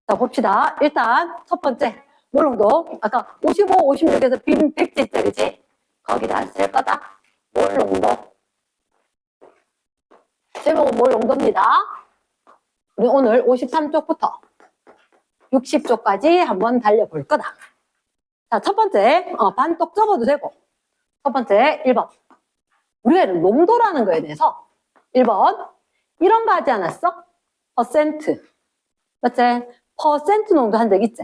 자, 봅시다. 일단 첫 번째 몰농도 아까 55, 56에서 빈 100제짜리지? 거기다 쓸 거다. 몰농도. 제목은 몰농도입니다. 우리 오늘 53쪽부터 60쪽까지 한번 달려볼 거다. 자, 첫 번째 반독 접어도 되고, 첫 번째 1번. 우리가 농도라는 거에 대해서 1번 이런 거 하지 않았어? 퍼센트. 맞지? 퍼센트 농도 한 적 있지?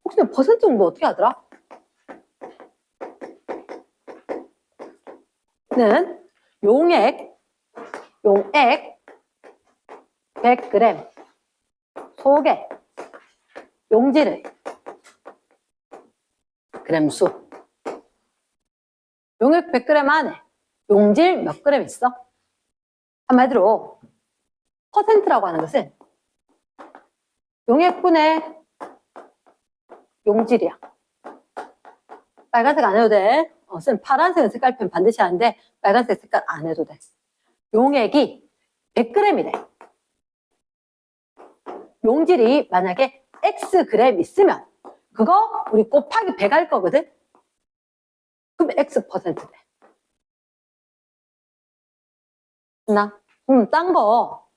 혹시 퍼센트 농도 어떻게 하더라? 는 용액 100g 속에 용질의 그램수. 용액 100g 안에 용질 몇 그램 있어? 한마디로 퍼센트라고 하는 것은 용액분의 용질이야. 빨간색 안 해도 돼. 쌤 파란색 색깔펜 반드시 하는데 빨간색 색깔 안 해도 돼. 용액이 100g이래. 용질이 만약에 Xg 있으면 그거 우리 곱하기 100 할 거거든? 그럼 X% 돼. 나? 딴 거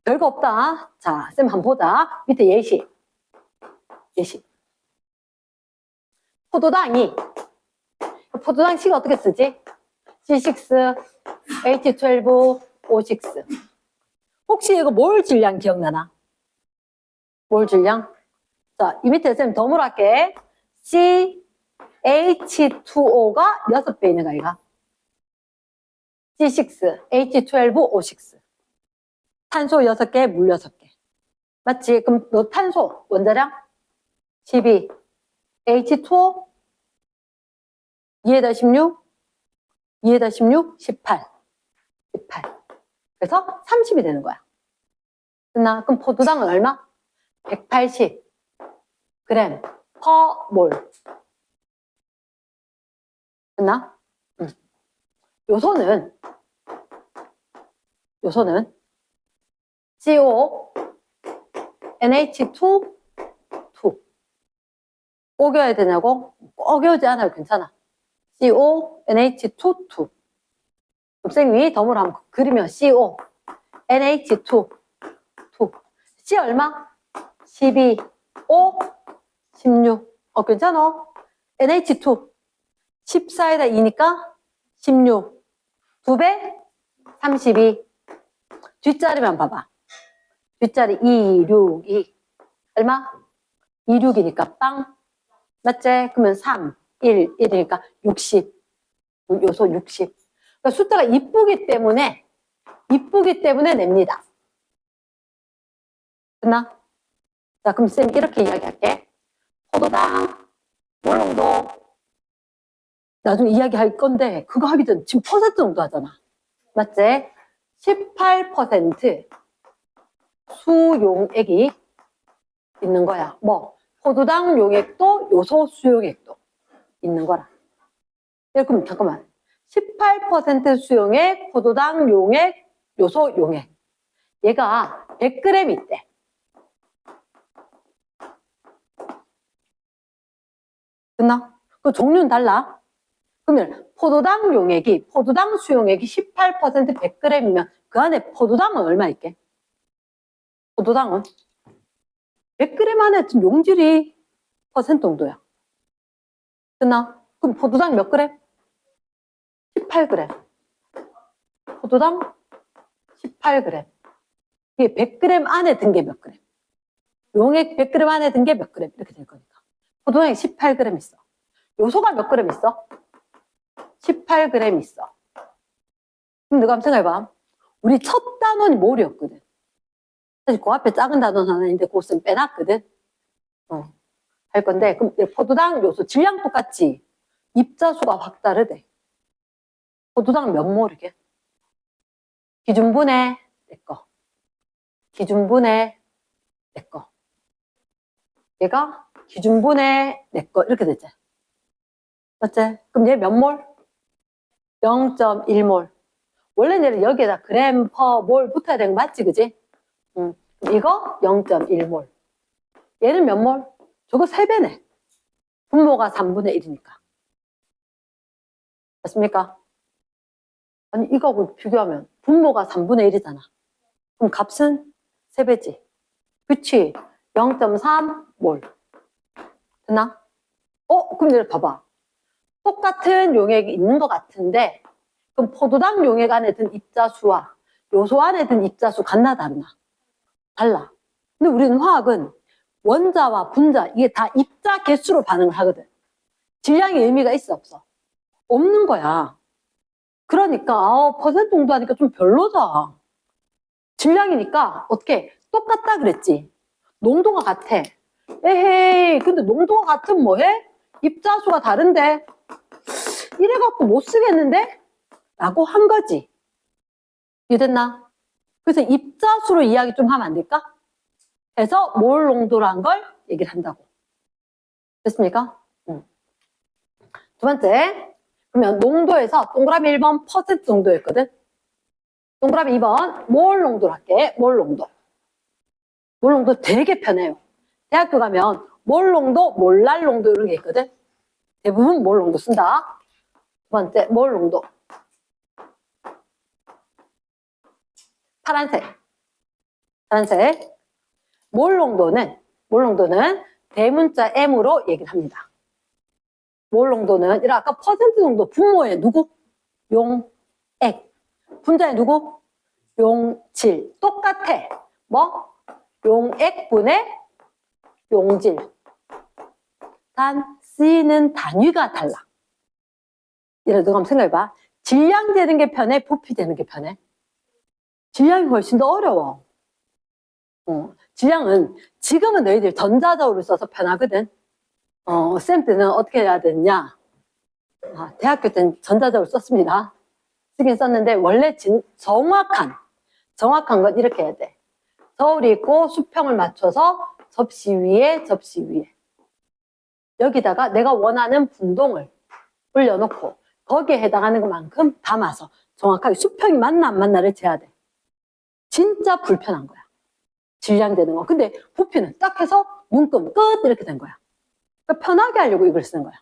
별거 없다. 자, 쌤 한번 보자. 밑에 예시. 포도당 식 어떻게 쓰지? C6, H12, O6. 혹시 이거 몰 질량 기억나나? 몰 질량? 자, 이 밑에 쌤 덤으로 할게. CH2O가 6배 있는 거 아이가? C6, H12, O6. 탄소 6개, 물 6개. 맞지? 그럼 너 탄소 원자량? 12. H2O 2에다 16, 2에다 16, 18. 그래서 30이 되는 거야. 끝나? 그럼 포도당은 얼마? 180g per 몰. 끝나? 요소는 CO, NH2, 2. 꼬겨야 되냐고? 꼬겨지 않아요. 괜찮아. CO, NH2, 2. 곱셈이 덤으로 한번 그리면 CO, NH2, 2. C 얼마? 12, O, 16. 괜찮아? NH2. 14에다 2니까 16. 2배? 32. 뒷자리만 봐봐. 뒷자리 262. 얼마? 26이니까 빵. 맞지? 그러면 3, 1, 1이니까 60. 요소 60. 그러니까 숫자가 이쁘기 때문에 냅니다. 됐나? 자, 그럼 쌤 이렇게 이야기할게. 포도당, 몰농도. 나중에 이야기할 건데 그거 하기 전 지금 퍼센트 정도 하잖아. 맞지? 18% 수용액이 있는 거야. 뭐 포도당 용액도 요소 수용액도 있는 거라. 그럼 잠깐만. 18% 수용액, 포도당 용액, 요소 용액. 얘가 100g 있대. 됐나? 그 종류는 달라. 그러면 포도당 수용액이 18% 100g이면 그 안에 포도당은 얼마 있게? 포도당은 100g 안에 지금 용질이 퍼센트 정도야. 됐나? 그럼 포도당 몇 그램? 18g. 포도당 18g. 이게 100g 안에 든 게 몇 그램? 용액 100g 안에 든 게 몇 그램? 이렇게 될 거니까. 포도당이 18g 있어. 요소가 몇 그램 있어? 18g 있어. 그럼 너가 한번 생각해봐. 우리 첫 단원이 몰이었거든. 사실 그 앞에 작은 단원 하나 있는데 그것은 빼놨거든. 할 건데, 그럼 포도당 요소 질량 똑같지? 입자수가 확 다르대. 포도당 몇 몰이게? 기준분해 내 거. 기준분해 내 거. 얘가 기준분해 내 거. 이렇게 됐지? 맞지? 그럼 얘 몇 몰? 0.1몰. 원래 얘는 여기에다 그램 퍼 몰 붙어야 되는 거 맞지? 그지? 이거 0.1몰. 얘는 몇 몰? 저거 3배네. 분모가 3분의 1이니까. 맞습니까? 아니, 이거하고 비교하면 분모가 3분의 1이잖아. 그럼 값은 3배지. 그치? 0.3몰. 됐나? 그럼 얘를 봐봐. 똑같은 용액이 있는 것 같은데, 그럼 포도당 용액 안에 든 입자수와 요소 안에 든 입자수 같나 다르나? 달라. 근데 우리는 화학은 원자와 분자, 이게 다 입자 개수로 반응을 하거든. 질량의 의미가 있어, 없어? 없는 거야. 그러니까, 퍼센트 정도 하니까 좀 별로다. 질량이니까, 어떻게, 똑같다 그랬지? 농도가 같아. 에헤이, 근데 농도가 같으면 뭐해? 입자수가 다른데? 이래갖고 못 쓰겠는데? 라고 한 거지. 이해됐나? 그래서 입자수로 이야기 좀 하면 안 될까? 해서 몰 농도란 걸 얘기를 한다고. 됐습니까? 두 번째. 그러면 농도에서 동그라미 1번 퍼센트 정도였거든? 동그라미 2번 몰 농도로 할게. 몰 농도. 몰 농도 되게 편해요. 대학교 가면 몰 농도, 몰랄 농도 이런 게 있거든? 대부분 몰 농도 쓴다. 두 번째, 몰 농도. 파란색. 몰 농도는 대문자 M으로 얘기를 합니다. 몰 농도는, 이런 아까 퍼센트 정도 분모에 누구? 용액. 분자에 누구? 용질. 똑같아. 뭐? 용액분의 용질. 단 쓰이는 단위가 달라. 예를 들어 한번 생각해봐. 질량 되는 게 편해? 부피 되는 게 편해? 질량이 훨씬 더 어려워. 질량은 지금은 너희들 전자적으로 써서 편하거든. 쌤 때는 어떻게 해야 되냐? 대학교 때는 전자적으로 썼습니다. 쓰긴 썼는데 원래 정확한 건 이렇게 해야 돼. 저울이 있고 수평을 맞춰서 접시 위에 여기다가 내가 원하는 분동을 올려놓고 거기에 해당하는 것만큼 담아서 정확하게 수평이 맞나 안 맞나를 재야 돼. 진짜 불편한 거야. 질량 되는 거. 근데 부피는 딱 해서 문금 끝 이렇게 된 거야. 그러니까 편하게 하려고 이걸 쓰는 거야.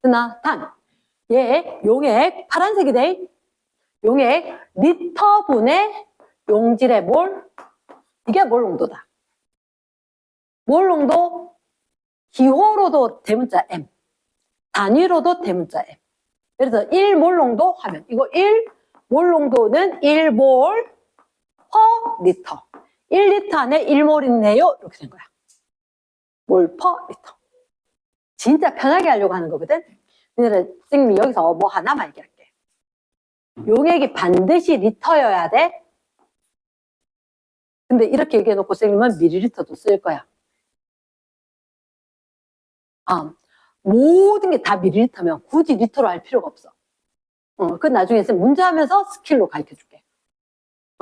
그러나 단, 얘 용액 파란색이 돼. 용액 리터분의 용질의 몰. 이게 몰 농도다. 몰 농도 기호로도 대문자 M, 단위로도 대문자 M. 그래서 1몰 농도 하면 이거 1몰 농도는 1몰 퍼 리터. 1리터 안에 1몰 있네요. 이렇게 된 거야. 몰 퍼 리터. 진짜 편하게 하려고 하는 거거든. 근데 선생님이 여기서 뭐 하나만 얘기할게. 용액이 반드시 리터여야 돼. 근데 이렇게 얘기해놓고 선생님은 밀리리터도 쓸 거야. 모든 게 다 밀리리터면 굳이 리터로 할 필요가 없어. 그 나중에 문제 하면서 스킬로 가르쳐 줄게.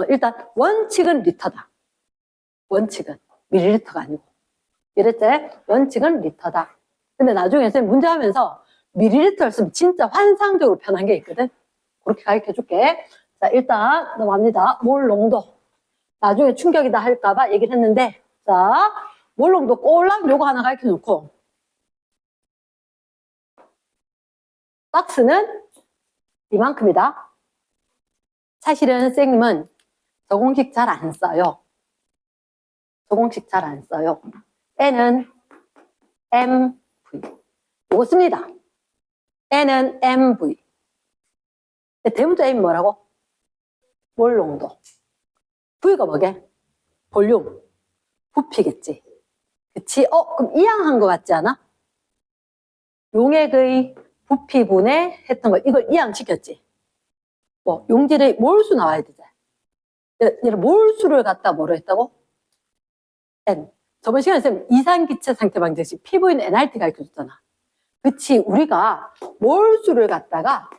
일단 원칙은 리터다. 원칙은 밀리리터가 아니고. 이랬지? 원칙은 리터다. 근데 나중에 문제 하면서 밀리리터를 쓰면 진짜 환상적으로 편한 게 있거든. 그렇게 가르쳐 줄게. 자, 일단 넘어갑니다. 몰 농도. 나중에 충격이다 할까봐 얘기를 했는데, 자, 몰 농도 꼴랑 요거 하나 가르쳐 놓고, 박스는 이만큼이다. 사실은 선생님은 저 공식 잘 안 써요. 저 공식 잘 안 써요. N은 MV. 요거 씁니다. N은 MV. 대문자 M이 뭐라고? 몰 농도. V가 뭐게? 볼륨. 부피겠지. 그치? 그럼 이항한 거 같지 않아? 용액의 부피분해 했던 거, 이걸 이항시켰지. 뭐, 용질의 몰수 나와야 되지. 얘를 몰수를 갖다 뭐로 했다고? N. 저번 시간에 쌤 이산기체 상태 방정식 PV는 NRT 가르쳐줬잖아. 그치? 우리가 몰수를 갖다가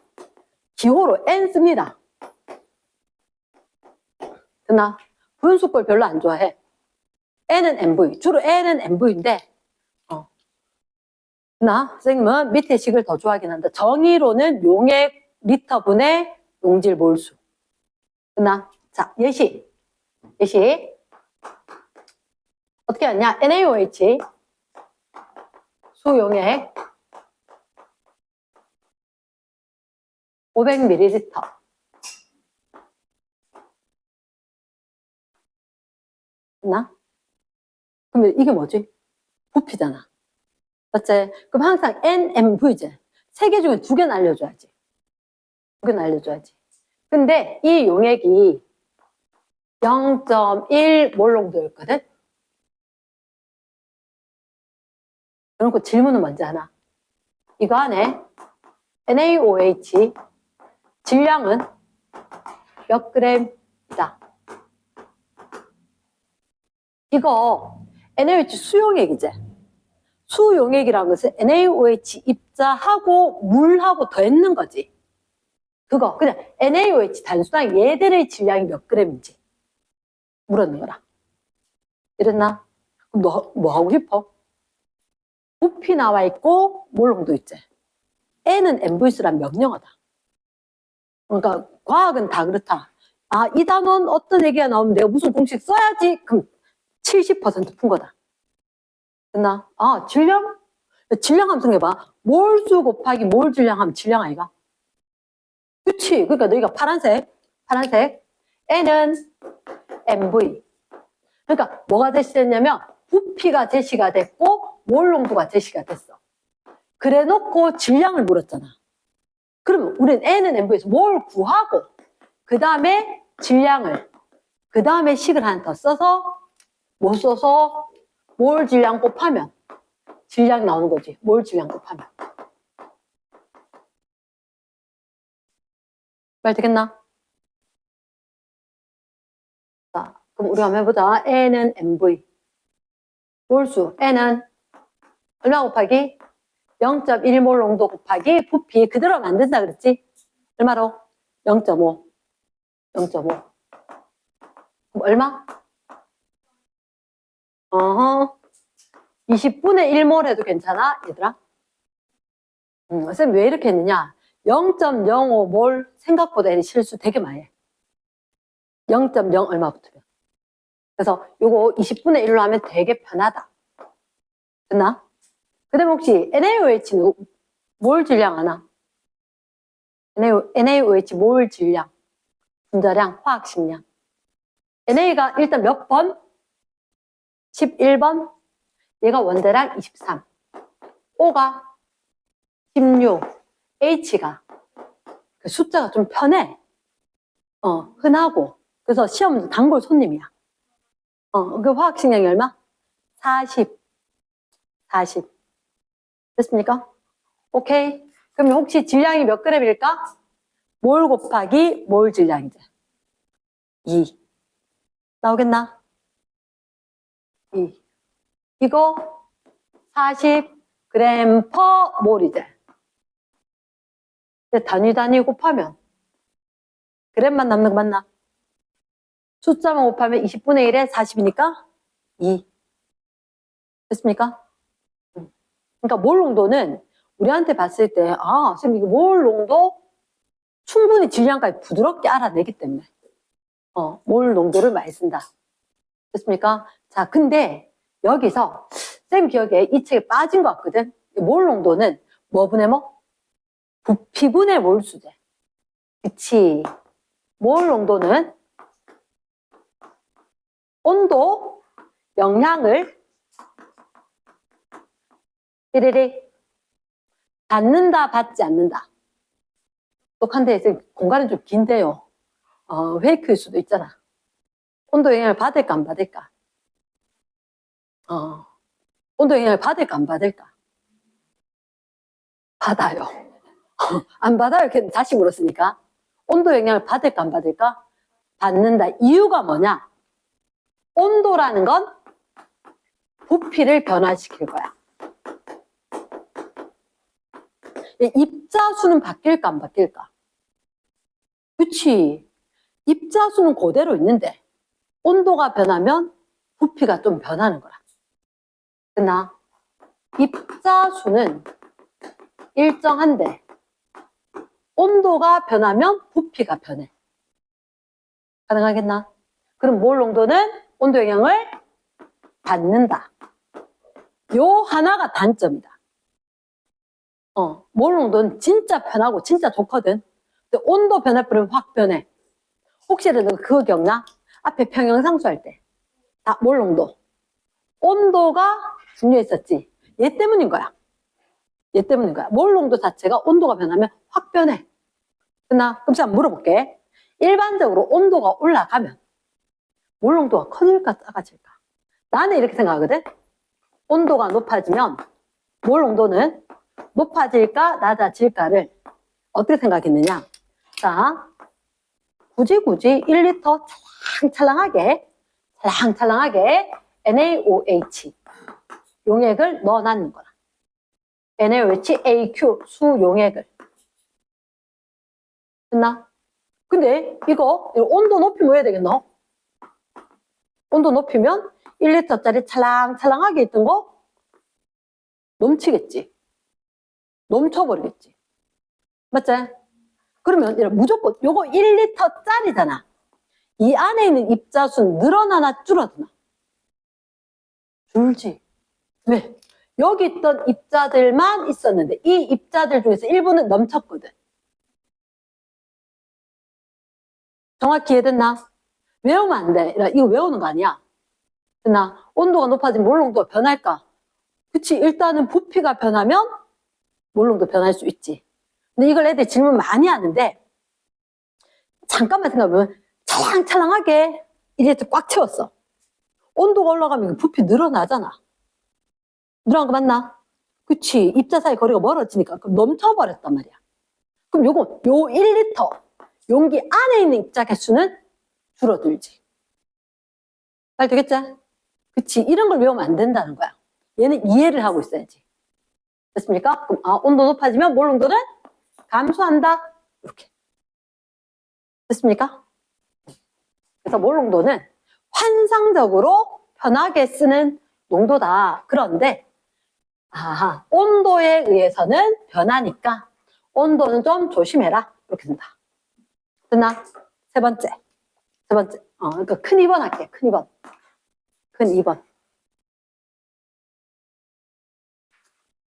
기호로 N 씁니다. 됐나? 분수꼴 별로 안 좋아해. N은 MV. 주로 N은 MV인데, 선생님은 밑에 식을 더 좋아하긴 한다. 정의로는 용액 리터분의 용질 몰수. 됐나? 자, 예시. 어떻게 하냐? NaOH 수용액 500ml. 됐나? 그러면 이게 뭐지? 부피잖아. 맞지? 그럼 항상 NMV제. 3개 중에 2개는 알려줘야지. 2개는 알려줘야지. 근데 이 용액이 0.1몰 농도였거든? 그러고 질문은 뭔지 하나. 이거 안에 NaOH 질량은 몇 g이다. 이거 NaOH 수용액이지. 수용액이라는 것은 NaOH 입자하고 물하고 더했는 거지. 그거 그냥 NaOH 단순한 얘들의 질량이 몇 g인지 물었는 거라. 이랬나? 그럼 너 뭐 하고 싶어? 부피 나와 있고 몰 농도 있지. N은 MV수란 명령어다. 그러니까 과학은 다 그렇다. 아, 이 단원 어떤 얘기가 나오면 내가 무슨 공식 써야지. 그럼 70% 푼 거다. 됐나? 아, 질량? 질량 함수 해봐. 몰수 곱하기 몰 질량 하면 질량 아이가? 그치. 그러니까 너희가 파란색. N은 MV. 그러니까 뭐가 제시됐냐면 부피가 제시가 됐고 몰 농도가 제시가 됐어. 그래 놓고 질량을 물었잖아. 그러면 우리는 N은 MV에서 뭘 구하고 그 다음에 질량을 그 다음에 식을 하나 더 써서 못 써서 몰 질량 곱하면 질량 나오는 거지. 몰 질량 곱하면. 말 되겠나? 자, 그럼 우리가 한번 해보자. N은 MV. 몰수. N은 얼마 곱하기? 0.1몰 농도 곱하기 부피. 그대로 하면 안 된다 그랬지? 얼마로? 0.5. 0.5. 그럼 얼마? 20분의 1몰 해도 괜찮아? 얘들아? 쌤 왜 이렇게 했느냐? 0.05몰 생각보다 실수 되게 많이 해. 0.0 얼마 붙으면. 그래서 요거 20분의 1로 하면 되게 편하다. 됐나? 그 다음에 혹시 NaOH는 몰 질량 하나? NaOH 몰 질량, 분자량, 화학식량. NA가 일단 몇 번? 11번. 얘가 원자량 23. O가 16. H가 그 숫자가 좀 편해. 흔하고. 그래서 시험 단골 손님이야. 그 화학식량이 얼마? 40. 됐습니까? 오케이. 그럼 혹시 질량이 몇 g일까? 몰 곱하기 몰 질량이죠. 2. 나오겠나? 2. 이거 40g per 몰이죠. 단위 곱하면 g만 남는 거 맞나? 숫자만 곱하면 20분의 1에 40이니까 2. 됐습니까? 그러니까 몰 농도는 우리한테 봤을 때, 아, 선생님, 이거 몰 농도 충분히 질량까지 부드럽게 알아내기 때문에, 몰 농도를 많이 쓴다. 됐습니까? 자, 근데 여기서, 쌤 기억에 이 책에 빠진 것 같거든? 몰 농도는 뭐분의 뭐? 부피분의 몰수제. 그치. 몰 농도는 온도, 영향을 띠리리 받는다, 받지 않는다. 똑한데 공간은 좀 긴데요. 페이크일 수도 있잖아. 온도 영향을 받을까 안 받을까? 온도 영향을 받을까 안 받을까? 받아요. 안 받아요. 이렇게 다시 물었으니까. 온도 영향을 받을까 안 받을까? 받는다. 이유가 뭐냐? 온도라는 건 부피를 변화시킬 거야. 입자수는 바뀔까 안 바뀔까? 그치. 입자수는 그대로 있는데 온도가 변하면 부피가 좀 변하는 거라. 그러나 입자수는 일정한데 온도가 변하면 부피가 변해. 가능하겠나? 그럼 몰 농도는 온도 영향을 받는다. 요 하나가 단점이다. 몰 농도는 진짜 편하고 진짜 좋거든. 근데 온도 변해버리면 확 변해. 혹시라도 그거 기억나? 앞에 평형상수 할 때. 다 몰 농도. 온도가 중요했었지. 얘 때문인 거야. 얘 때문인 거야. 몰 농도 자체가 온도가 변하면 확 변해. 그럼 제가 물어볼게. 일반적으로 온도가 올라가면 몰 농도가 커질까 작아질까? 나는 이렇게 생각하거든. 온도가 높아지면 몰 농도는 높아질까 낮아질까를 어떻게 생각했느냐. 자, 굳이 1리터 찰랑찰랑하게 NaOH 용액을 넣어놨는 거라. NaOH AQ 수용액을. 됐나? 근데 이거 온도 높이면 뭐 해야 되겠노? 온도 높이면 1리터짜리 찰랑찰랑하게 있던 거 넘치겠지. 넘쳐버리겠지. 맞지? 그러면 무조건 요거 1리터짜리잖아. 이 안에 있는 입자수는 늘어나나 줄어드나? 줄지. 왜? 여기 있던 입자들만 있었는데 이 입자들 중에서 일부는 넘쳤거든. 정확히 이해됐나? 외우면 안 돼. 이거 외우는 거 아니야. 됐나? 온도가 높아지면 몰 농도가 변할까? 그치. 일단은 부피가 변하면 몰 농도 변할 수 있지. 근데 이걸 애들 질문 많이 하는데 잠깐만 생각해보면 찰랑찰랑하게 이렇게 꽉 채웠어. 온도가 올라가면 부피 늘어나잖아. 늘어난 거 맞나? 그치. 입자 사이 거리가 멀어지니까 그럼 넘쳐버렸단 말이야. 그럼 요 1리터 용기 안에 있는 입자 개수는 줄어들지. 말 되겠지? 그치. 이런 걸 외우면 안 된다는 거야. 얘는 이해를 하고 있어야지. 됐습니까? 그럼 온도 높아지면 몰 농도는 감소한다. 이렇게. 됐습니까? 그래서 몰 농도는 환상적으로 편하게 쓰는 농도다. 그런데 온도에 의해서는 변하니까 온도는 좀 조심해라. 이렇게 된다. 됐나? 세 번째. 그러니까 큰 2번 할게. 큰 2번. 큰 2번.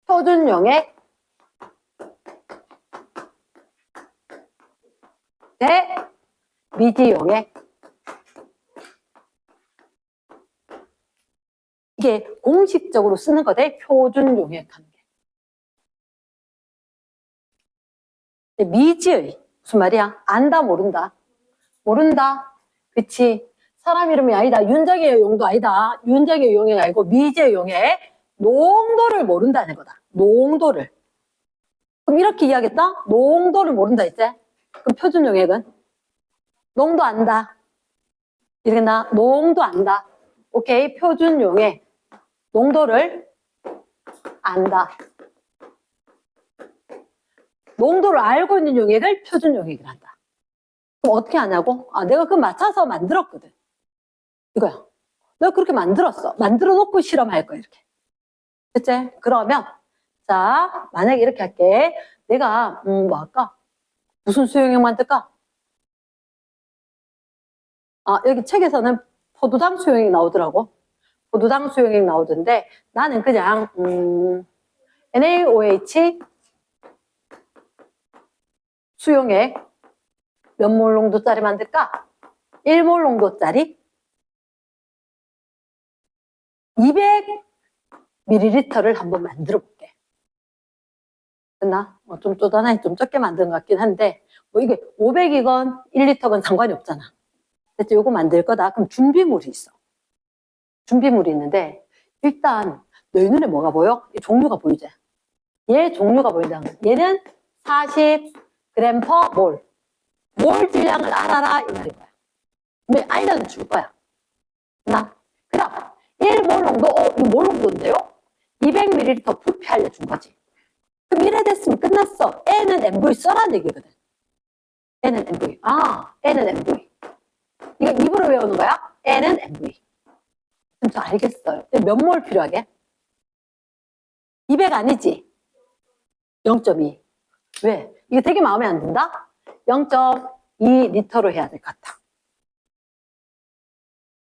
표준 용액 대 미지 용액. 이게 공식적으로 쓰는 거 대 표준 용액 하는 게. 미지의 무슨 말이야? 안다 모른다. 모른다. 그치? 사람 이름이 아니다. 윤정의 용도 아니다. 윤정의 용액 아니고 미지의 용액. 농도를 모른다는 거다. 농도를. 그럼 이렇게 이야기했다? 농도를 모른다 이제. 그럼 표준 용액은? 농도 안다. 이러겠나? 농도 안다. 오케이. 표준 용액. 농도를 안다. 농도를 알고 있는 용액을 표준 용액이라 한다. 그럼 어떻게 하냐고? 내가 그거 맞춰서 만들었거든. 이거야. 내가 그렇게 만들었어. 만들어 놓고 실험할 거야, 이렇게. 됐지? 그러면, 자, 만약에 이렇게 할게. 내가, 뭐 할까? 무슨 수용액 만들까? 여기 책에서는 포도당 수용액 나오더라고. 포도당 수용액 나오던데, 나는 그냥, NaOH 수용액 몇 몰 농도짜리 만들까? 1몰 농도짜리 200ml를 한번 만들어 볼게. 됐나? 좀 쪼단하게 좀 적게 만든 것 같긴 한데 뭐 이게 500이건 1리터건 상관이 없잖아. 그래서 요거 만들 거다. 그럼 준비물이 있어. 준비물이 있는데 일단 너희 눈에 뭐가 보여? 이 종류가 보이지? 얘 종류가 보인다는 거야. 얘는 40g/몰. 몰 질량을 알아라 이 말인 거야. 근데 알려줄 거야. 그 다음 1몰 농도, 이거 몰 농도인데요? 200ml 부피 알려준 거지. 그럼 이래 됐으면 끝났어. N은 MV 써라는 얘기거든. N은 MV. N은 MV. 이거 입으로 외우는 거야? N은 MV. 그럼 저 알겠어요. 몇 몰 필요하게? 200 아니지? 0.2. 왜? 이거 되게 마음에 안 든다? 0.2리터로 해야 될 것 같아.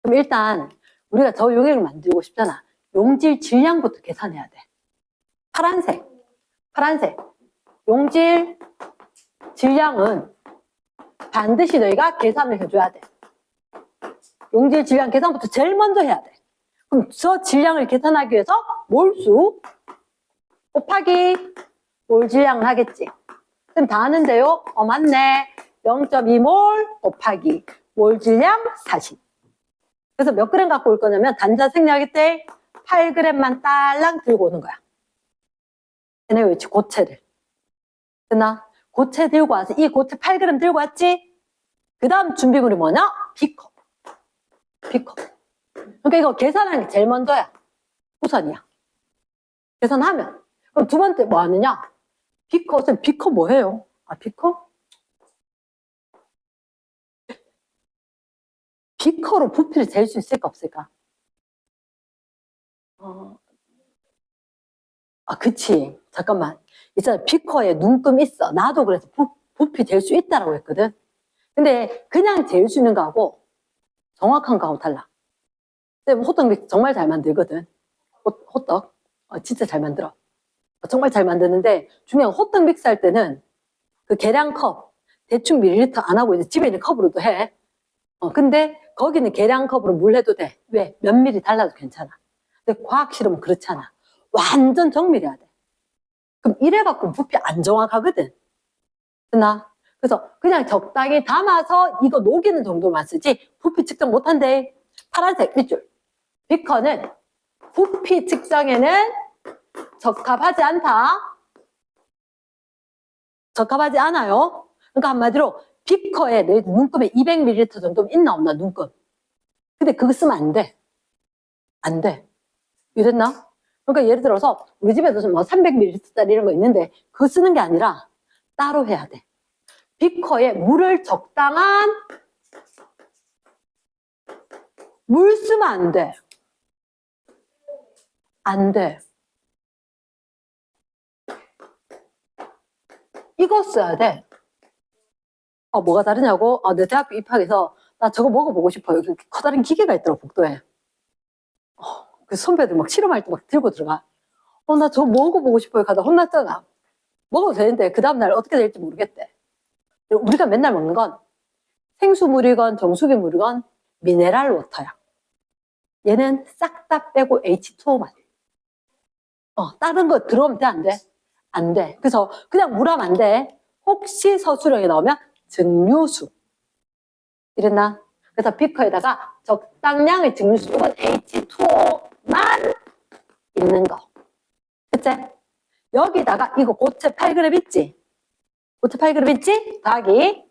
그럼 일단 우리가 저 용액을 만들고 싶잖아. 용질 질량부터 계산해야 돼. 파란색. 용질 질량은 반드시 너희가 계산을 해줘야 돼. 용질 질량 계산부터 제일 먼저 해야 돼. 그럼 저 질량을 계산하기 위해서 몰수 곱하기 몰 질량을 하겠지. 그럼 다 하는데요. 맞네. 0.2몰 곱하기 몰 질량 40. 그래서 몇 그램 갖고 올 거냐면 단자 생략할 때 8g만 딸랑 들고 오는 거야. NaOH 고체를. 됐나? 고체 들고 와서 이 고체 8g 들고 왔지? 그 다음 준비물이 뭐냐? 비커. 그러니까 이거 계산하는 게 제일 먼저야. 우선이야. 계산하면. 그럼 두 번째 뭐 하느냐? 비커. 비커 뭐예요? 비커? 비커로 부피를 잴 수 있을까 없을까? 그치. 잠깐만. 있잖아. 비커에 눈금 있어. 나도 그래서 부피 잴 수 있다라고 했거든. 근데 그냥 잴 수 있는 거하고 정확한 거하고 달라. 쌤 호떡 정말 잘 만들거든. 호떡. 진짜 잘 만들어. 정말 잘 만드는데 중요한 호떡 믹스할 때는 그 계량컵 대충 밀리리터 안 하고 이제 집에 있는 컵으로도 해. 근데 거기는 계량컵으로 물 해도 돼. 왜? 몇 미리 달라도 괜찮아. 근데 과학 실험은 그렇지 않아. 완전 정밀해야 돼. 그럼 이래갖고 부피 안 정확하거든. 그나? 그래서 그냥 적당히 담아서 이거 녹이는 정도만 쓰지 부피 측정 못한대. 파란색 밑줄. 비커는 부피 측정에는 적합하지 않다. 적합하지 않아요. 그러니까 한마디로 비커에 내 눈금에 200ml 정도면 있나 없나 눈금. 근데 그거 쓰면 안 돼. 안 돼. 이랬나? 그러니까 예를 들어서 우리 집에도 뭐 300ml짜리 이런 거 있는데 그거 쓰는 게 아니라 따로 해야 돼. 비커에 물을 적당한 물 쓰면 안 돼. 안 돼. 이거 써야 돼. 뭐가 다르냐고? 내 대학교 입학해서 나 저거 먹어보고 싶어요. 커다란 기계가 있더라고, 복도에. 그 선배들 막 실험할 때 막 들고 들어가. 나 저거 먹어보고 싶어요. 가다 혼났잖아. 먹어도 되는데 그 다음날 어떻게 될지 모르겠대. 우리가 맨날 먹는 건 생수물이건 정수기물이건 미네랄 워터야. 얘는 싹 다 빼고 H2O만. 다른 거 들어오면 돼, 안 돼? 안 돼. 그래서 그냥 물 하면 안 돼. 혹시 서술형에 나오면 증류수. 이랬나? 그래서 비커에다가 적당량의 증류수 또는 H2O만 있는 거. 그치? 여기다가 이거 고체 8g 있지? 고체 8g 있지? 더하기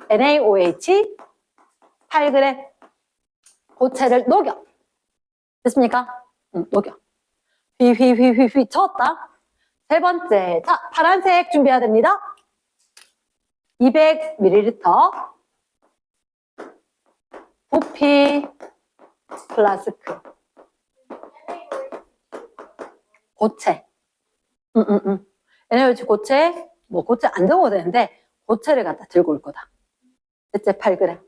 NaOH 8g 고체를 녹여. 됐습니까? 녹여. 휘 저었다. 세 번째. 자, 파란색 준비해야 됩니다. 200ml 부피 플라스크 고체. NaOH 고체, 뭐 고체 안 적어도 되는데 고체를 갖다 들고 올 거다. 대체 8g.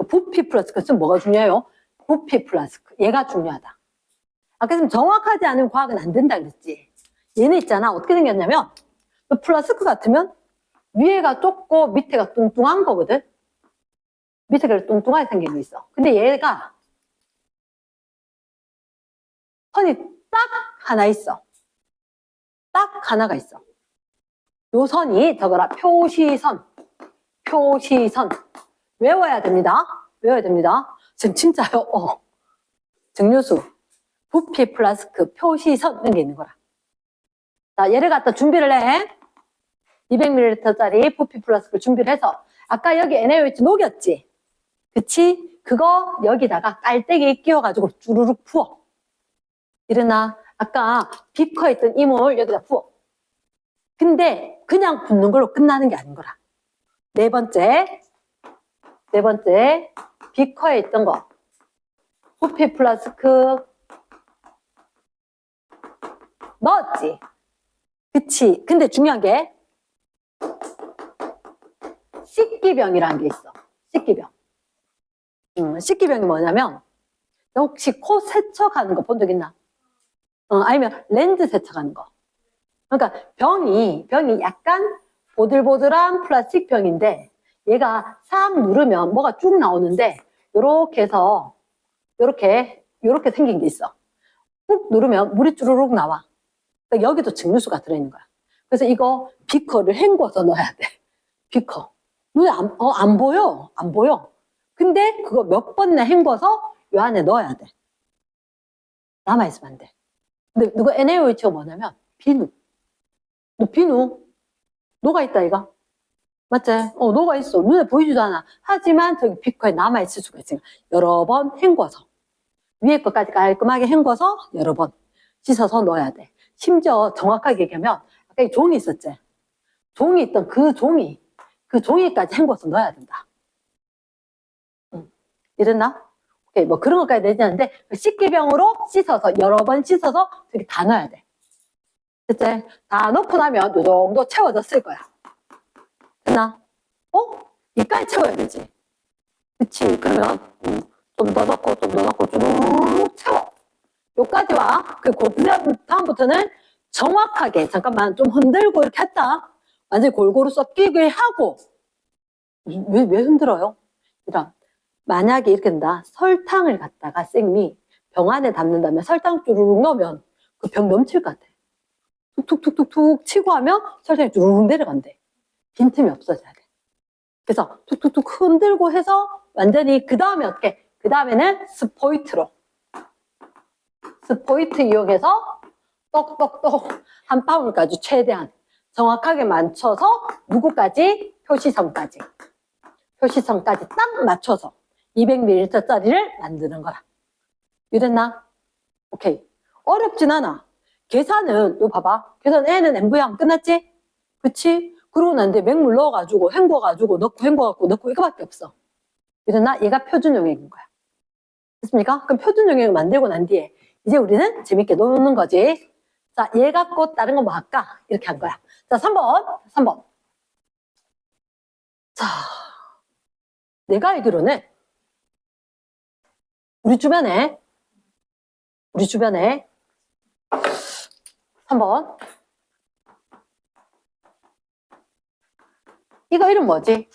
부피 플라스크 쓰면 뭐가 중요해요? 부피 플라스크. 얘가 중요하다. 그래서 정확하지 않은 과학은 안 된다 그랬지. 얘는 있잖아. 어떻게 생겼냐면 플라스크 같으면 위에가 좁고 밑에가 뚱뚱한 거거든. 밑에가 뚱뚱하게 생긴 게 있어. 근데 얘가 선이 딱 하나 있어. 딱 하나가 있어. 요 선이 저거라. 표시선. 외워야 됩니다. 지금 진짜요? 증류수, 부피 플라스크, 표시선 이런 게 있는 거라. 자, 얘를 갖다 준비를 해. 200ml짜리 부피 플라스크를 준비를 해서 아까 여기 NaOH 녹였지? 그치? 그거 여기다가 깔때기 끼워가지고 주르륵 부어. 이러나 아까 비커에 있던 이물 여기다 부어. 근데 그냥 붓는 걸로 끝나는 게 아닌 거라. 네 번째 비커에 있던 거 부피 플라스크 넣었지? 그치? 근데 중요한 게 씻기병이라는 게 있어. 씻기병. 씻기병이 뭐냐면 너 혹시 코 세척하는 거 본 적 있나? 아니면 렌즈 세척하는 거. 그러니까 병이 약간 보들보들한 플라스틱 병인데 얘가 싹 누르면 뭐가 쭉 나오는데 요렇게 해서 요렇게 생긴 게 있어. 꾹 누르면 물이 쭈루룩 나와. 그러니까 여기도 증류수가 들어있는 거야. 그래서 이거 비커를 헹궈서 넣어야 돼. 비커. 눈에 안 보여. 안 보여. 근데 그거 몇 번이나 헹궈서 요 안에 넣어야 돼. 남아있으면 안 돼. 근데 이거 NaOH가 뭐냐면 비누. 너 비누 녹아있다 이거. 맞지? 녹아 있어. 눈에 보이지도 않아. 하지만 저기 비커에 남아있을 수가 있으니까 여러 번 헹궈서 위에 것까지 깔끔하게 헹궈서 여러 번 씻어서 넣어야 돼. 심지어 정확하게 얘기하면 아까 이 종이 있었지? 종이 있던 그 종이까지 헹궈서 넣어야 된다. 이랬나? 오케이, 뭐 그런 것까지 내지 않는데 씻기병으로 씻어서 여러 번 씻어서 저기 다 넣어야 돼. 됐지? 다 넣고 나면 요 정도 채워졌을 거야. 됐나? 이까지 채워야 되지. 그치? 그러면 좀 더 넣고 좀 더 넣고 쭉 채워. 요까지와 그 다음부터는 정확하게 잠깐만 좀 흔들고 이렇게 했다. 완전히 골고루 섞이게 하고 왜 흔들어요? 이런 만약에 이렇게 된다. 설탕을 갖다가 쌤이 병 안에 담는다면 설탕 주르륵 넣으면 그 병 넘칠 것 같아. 툭툭툭툭툭 치고 하면 설탕이 주르륵 내려간대. 빈틈이 없어져야 돼. 그래서 툭툭툭 흔들고 해서 완전히 그 다음에 어떻게? 그 다음에는 스포이트 이용해서 똑똑똑 한 방울까지 최대한 정확하게 맞춰서 누구까지? 표시선까지 딱 맞춰서 200ml짜리를 만드는 거라. 이랬나? 오케이. 어렵진 않아. 계산은 요 봐봐. 계산 N은 N분량 끝났지? 그치? 그러고 난 뒤에 맹물 넣어가지고 헹궈가지고 넣고 이거밖에 없어. 이랬나? 얘가 표준 용액인 거야. 됐습니까? 그럼 표준 용액을 만들고 난 뒤에 이제 우리는 재밌게 노는 거지. 자, 얘 갖고 다른 거 뭐 할까? 이렇게 한 거야. 자, 3번. 자, 내가 알기로는 우리 주변에 3번 이거 이름 뭐지?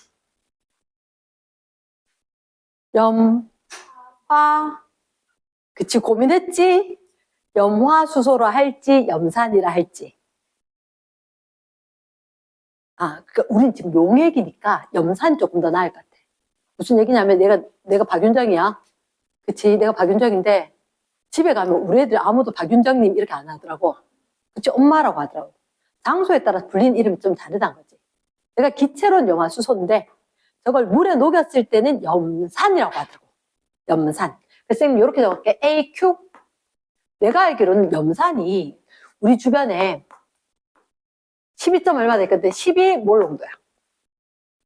염화. 그치, 고민했지? 염화수소로 할지 염산이라 할지. 우린 지금 용액이니까 염산 조금 더 나을 것 같아. 무슨 얘기냐면 내가 박윤정이야. 그치, 내가 박윤정인데 집에 가면 우리 애들 아무도 박윤정님 이렇게 안 하더라고. 그치, 엄마라고 하더라고. 장소에 따라 불리는 이름이 좀 다르다는 거지. 내가 기체론 염화수소인데 저걸 물에 녹였을 때는 염산이라고 하더라고. 염산. 그래서 쌤이 이렇게 적을게. AQ. 내가 알기로는 염산이 우리 주변에 12점 얼마 됐거든. 12몰 농도야.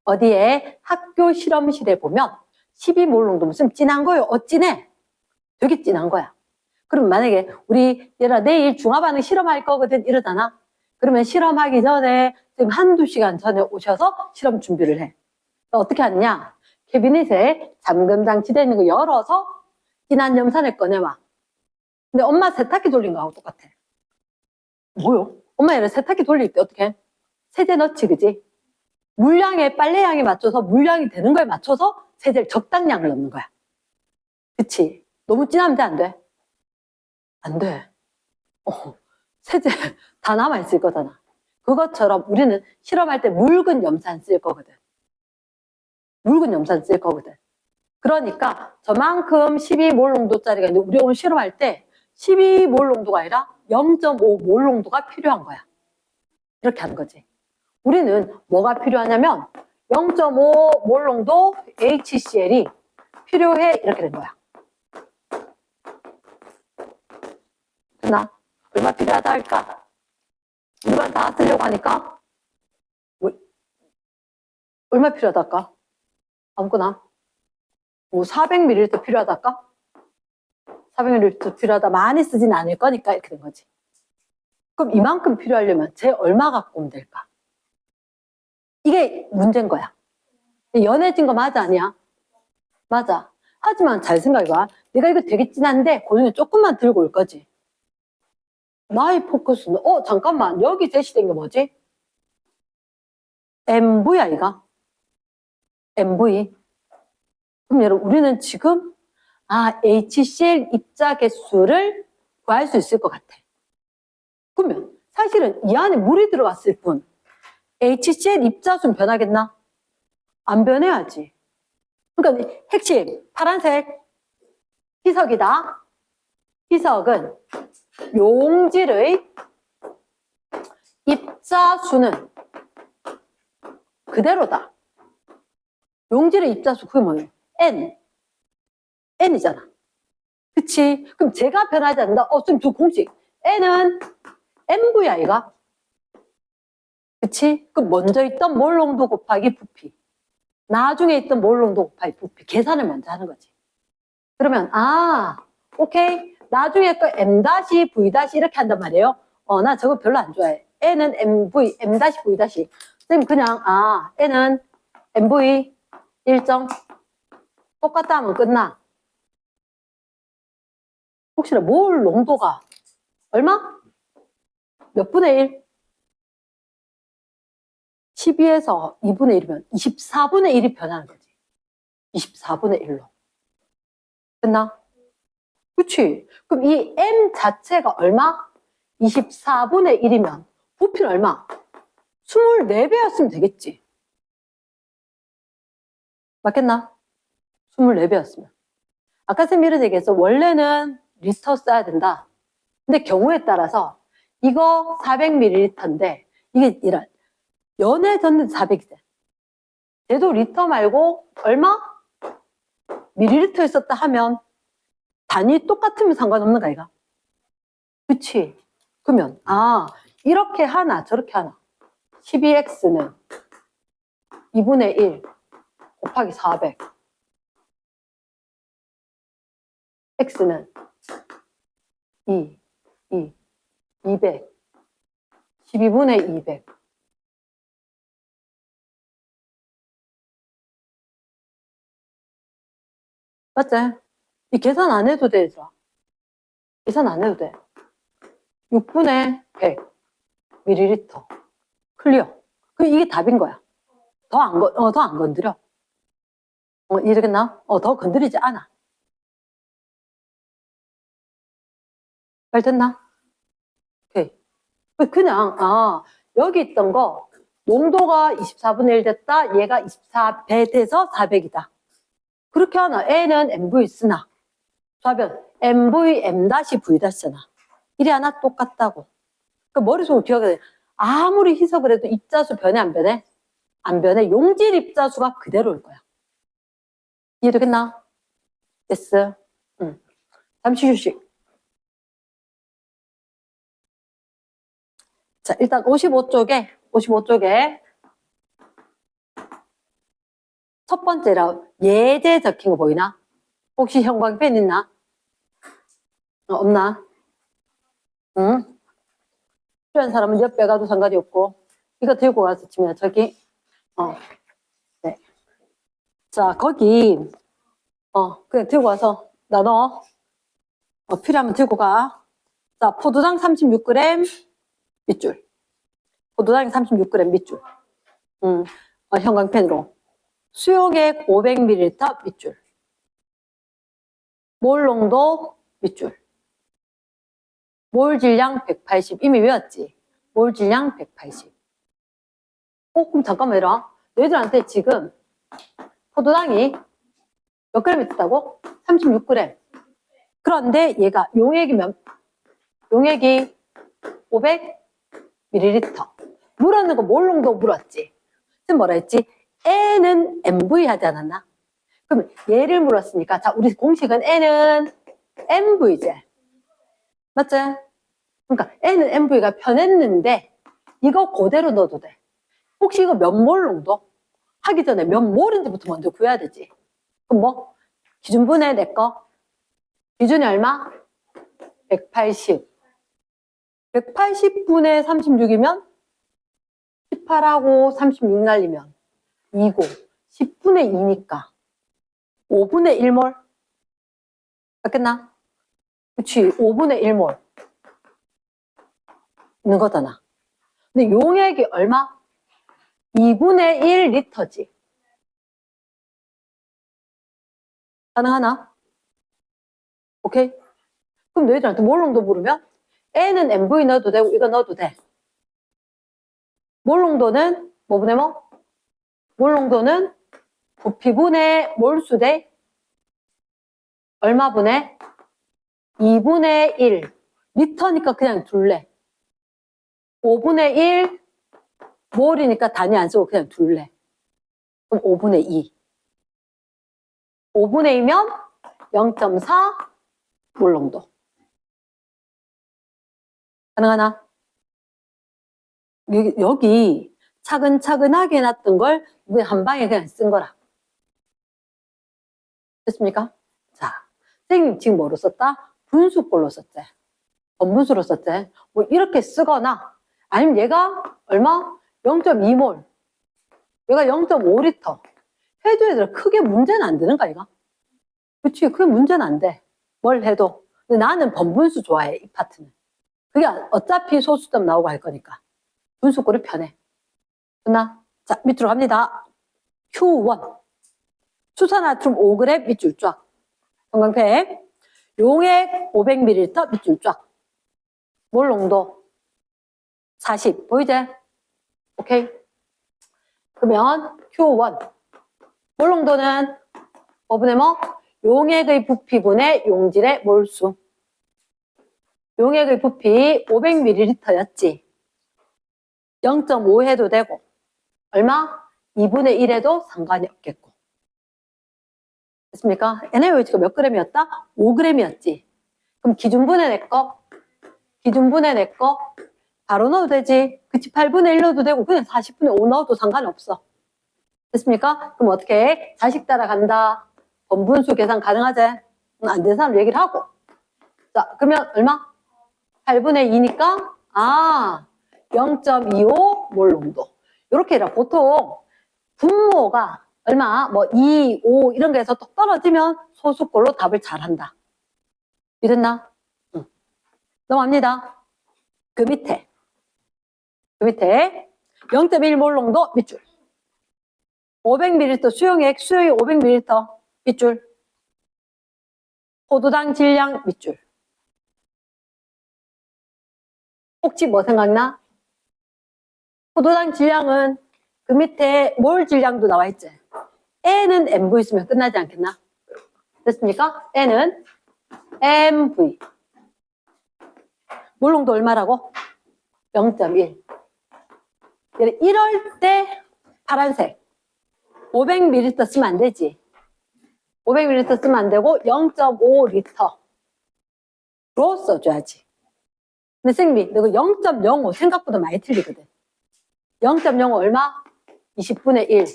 어디에? 학교 실험실에 보면 12몰 농도 무슨 진한 거요? 진해? 되게 진한 거야. 그럼 만약에 우리 얘라 내일 중화반응 실험할 거거든 이러잖아. 그러면 실험하기 전에 지금 한두 시간 전에 오셔서 실험 준비를 해. 어떻게 하느냐? 캐비닛에 잠금 장치되어 있는 거 열어서 진한 염산을 꺼내와. 근데 엄마 세탁기 돌린 거하고 똑같아. 뭐요? 엄마 얘를 세탁기 돌릴 때 어떻게 해? 세제 넣지, 그지? 물량에, 빨래량에 맞춰서 물량이 되는 거에 맞춰서 세제를 적당량을 넣는 거야. 그치? 너무 진하면 돼, 안 돼? 안 돼. 세제 다 남아있을 거잖아. 그것처럼 우리는 실험할 때 묽은 염산 쓸 거거든. 그러니까 저만큼 12몰 농도짜리가 있는데 우리 오늘 실험할 때 12몰 농도가 아니라 0.5몰 농도가 필요한 거야. 이렇게 하는 거지. 우리는 뭐가 필요하냐면 0.5몰 농도 HCl이 필요해. 이렇게 된 거야. 됐나? 얼마 필요하다 할까? 우리가 다 쓰려고 하니까 얼마 필요하다 할까? 아무거나. 뭐 400ml 필요하다 할까? 400ml 필요하다. 많이 쓰진 않을 거니까 이렇게 된 거지. 그럼 이만큼 필요하려면 쟤 얼마 갖고 오면 될까? 이게 문제인 거야. 연해진 거 맞아, 아니야? 맞아. 하지만 잘 생각해봐. 내가 이거 되게 진한데 그 중에 조금만 들고 올 거지. 나의 포커스는 잠깐만 여기 제시된 게 뭐지? MV야 이가 MV. 그럼 여러분 우리는 지금 HCl 입자 개수를 구할 수 있을 것 같아. 그러면 사실은 이 안에 물이 들어갔을 뿐 HCl 입자수는 변하겠나? 안 변해야지. 그러니까 핵심 파란색 희석이다. 희석은 용질의 입자수는 그대로다. 용질의 입자수 그게 뭐예요? N이잖아. 그치? 그럼 제가 변하지 않는다. 지금 두 공식. N은 MV야 이가. 그치? 그럼 먼저 있던 몰 농도 곱하기 부피. 나중에 있던 몰 농도 곱하기 부피. 계산을 먼저 하는 거지. 그러면 오케이. 나중에 거 M-V- 이렇게 한단 말이에요. 나 저거 별로 안 좋아해. N은 MV, M-V-. 선생님 그냥 N은 MV 일정 똑같다 하면 끝나. 혹시나 몰 농도가 얼마? 몇 분의 1? 12에서 2분의 1이면 24분의 1이 변하는 거지. 24분의 1로. 됐나? 그치? 그럼 이 M 자체가 얼마? 24분의 1이면 부피는 얼마? 24배였으면 되겠지. 맞겠나? 24배였으면. 아까 쌤 이런 얘기했어. 원래는 리터 써야 된다. 근데 경우에 따라서 이거 400ml인데 이게 이런 연에 젓는 400이지. 얘도 리터 말고 얼마? 밀리리터 있었다 하면 단위 똑같으면 상관없는 거 아이가? 그치? 그러면 이렇게 하나 저렇게 하나 12x는 2분의 1 곱하기 400 x는 200 12분의 200 맞지? 이 계산 안 해도 돼, 얘들아. 계산 안 해도 돼. 6분의 100 밀리리터. 클리어. 이게 답인 거야. 더 안 건드려. 이러겠나? 더 건드리지 않아. 잘 됐나? 오케이. 그냥, 여기 있던 거, 농도가 24분의 1 됐다. 얘가 24배 돼서 400이다. 그렇게 하나. N은 MV 쓰나. 답은 MV, M-V-잖아. 이래 하나 똑같다고. 그 머릿속으로 기억해야 돼. 아무리 희석을 해도 입자수 변해, 안 변해? 안 변해. 용질 입자수가 그대로일 거야. 이해되겠나? 됐어. 잠시 휴식. 자, 일단 55쪽에 첫 번째로 예제 적힌 거 보이나? 혹시 형광펜 있나? 없나? 응? 필요한 사람은 옆에 가도 상관이 없고 이거 들고 가서 치면 저기 네. 자, 거기 그냥 들고 와서 나눠. 필요하면 들고 가. 자, 포도당 36g 밑줄. 포도당이 36g 밑줄. 형광펜으로. 수용액 500ml 밑줄. 몰 농도 밑줄. 몰 질량 180. 이미 외웠지? 몰 질량 180. 그럼 잠깐만 얘들아. 너희들한테 지금 포도당이 몇 그램 있다고? 36g. 그런데 얘가 용액이 500ml. 물었는 거 몰 농도 물었지? 지금 뭐라 했지? N은 MV 하지 않았나? 그럼 얘를 물었으니까 자, 우리 공식은 N은 MV제. 맞지? 그러니까 N은 MV가 변했는데 이거 그대로 넣어도 돼. 혹시 이거 몇 몰 농도? 하기 전에 몇 몰인지부터 먼저 구해야 되지. 그럼 뭐? 기준분해 내 거. 기준이 얼마? 180. 180분의 36이면 18하고 36 날리면 2고 10분의 2니까 5분의 1몰? 맞겠나? 그치, 5분의 1몰 있는 거잖아. 근데 용액이 얼마? 2분의 1 리터지. 가능하나? 오케이? 그럼 너희들한테 몰롱도 물으면 N은 MV 넣어도 되고 이거 넣어도 돼. 몰롱도는 뭐분의 뭐? 몰롱도는 부피분의 몰수 대 얼마분의? 2분의 1 리터니까 그냥 둘래. 5분의 1 몰이니까 단위 안 쓰고 그냥 둘래. 그럼 5분의 2. 5분의 2면 0.4 몰롱도. 가능하나? 여기 차근차근하게 해놨던 걸 한 방에 그냥 쓴 거라. 됐습니까? 자, 선생님 지금 뭐로 썼다? 분수꼴로 썼지. 번분수로 썼지. 뭐 이렇게 쓰거나 아니면 얘가 얼마? 0.2몰. 얘가 0.5리터. 해도 얘들아 크게 문제는 안 되는 거 아이가? 그치, 크게 문제는 안 돼. 뭘 해도. 근데 나는 번분수 좋아해, 이 파트는. 그게 어차피 소수점 나오고 할 거니까. 분수꼴이 편해. 됐나? 자, 밑으로 갑니다. Q1. 수산화흄 5g 밑줄 쫙. 형광펜. 용액 500ml 밑줄 쫙. 몰 농도 40. 보이지? 오케이? 그러면 Q1. 몰 농도는 뭐분의 뭐? 용액의 부피분의 용질의 몰수. 용액의 부피 500ml였지. 0.5 해도 되고 얼마? 2분의 1 해도 상관이 없겠고. 됐습니까? NaOH가 몇 g이었다? 5g이었지. 그럼 기준분해 내 거, 기준분해 내 거 바로 넣어도 되지. 그치? 8분의 1 넣어도 되고 그냥 40분의 5 넣어도 상관이 없어. 됐습니까? 그럼 어떻게 해? 자식 따라간다. 번분수 계산 가능하지? 안 되는 사람 얘기를 하고. 자, 그러면 얼마? 8분의 2니까 0.25 몰 농도. 이렇게 해라. 보통 분모가 얼마? 뭐 2, 5 이런 거에서 똑 떨어지면 소수꼴로 답을 잘한다. 이랬나? 응. 넘어갑니다. 그 밑에 0.1몰 농도 밑줄. 500ml 수용액, 수용이 500ml 밑줄. 포도당 질량 밑줄. 혹시 뭐 생각나? 포도당 질량은 그 밑에 몰 질량도 나와 있지. N은 MV 있으면 끝나지 않겠나? 됐습니까? N은 MV. 몰 농도 얼마라고? 0.1. 이럴 때 파란색 500ml 쓰면 안 되지. 500ml 쓰면 안 되고 0.5리터로 써줘야지. 근데 선생님이 이거 0.05 생각보다 많이 틀리거든. 0.05 얼마? 20분의 1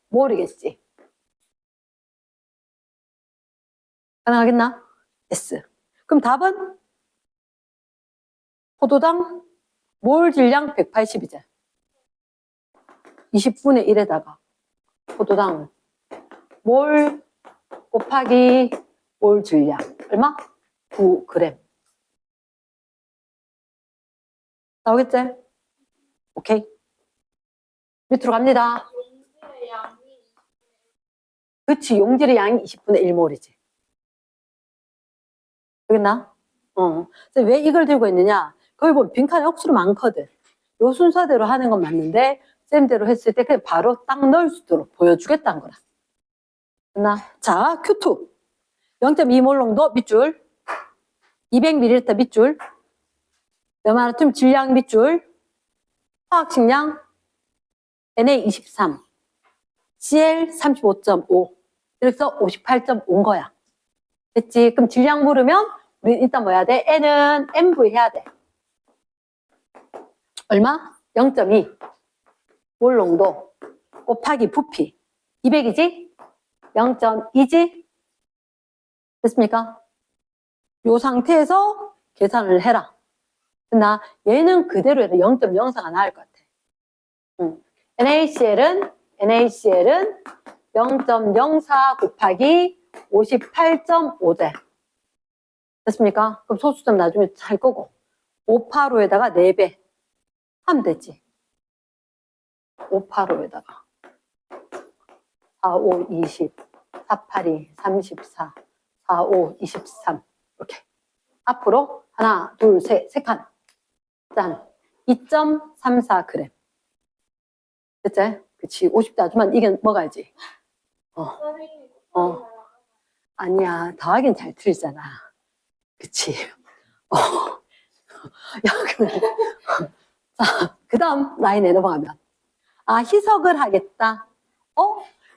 몰이겠지. 가능하겠나? S. 그럼 답은 포도당 몰 질량 180이죠. 20분의 1에다가 포도당은 몰 곱하기 몰 질량 얼마? 9g. 나오겠지? 오케이. 밑으로 갑니다. 그치, 용질의 양이 20분의 1몰이지. 되겠나? 왜 이걸 들고 있느냐? 거기 보면 빈칸이 억수로 많거든. 요 순서대로 하는 건 맞는데 쌤대로 했을 때 그냥 바로 딱 넣을 수 있도록 보여주겠다는 거라. 됐나? 자, Q2 0.2몰 농도 밑줄 200ml 밑줄 염화나트륨 질량 밑줄 화학식량 Na23 Cl 35.5 이렇게 해서 58.5인 거야. 됐지? 그럼 질량 물으면 우리 일단 뭐 해야 돼? N은 MV 해야 돼. 얼마? 0.2 몰 농도 곱하기 부피 200이지? 0.2지? 됐습니까? 요 상태에서 계산을 해라. 나 얘는 그대로 해도 0.04가 나을 것 같아. NaCl은 0.04 곱하기 58.5대. 됐습니까? 그럼 소수점 나중에 잘 거고 585에다가 4배 하면 되지. 585에다가 4, 5, 20, 4, 8, 2, 34, 4, 5, 23 이렇게 앞으로 하나, 둘, 셋, 세 칸. 짠. 2.34g. 됐지? 그치. 50대 아주만 이게 먹어야지. 아니야. 더하기는 잘 틀리잖아. 그치. 야, 그러면. 자, 그 다음 라인에 넘어가면. 아, 희석을 하겠다.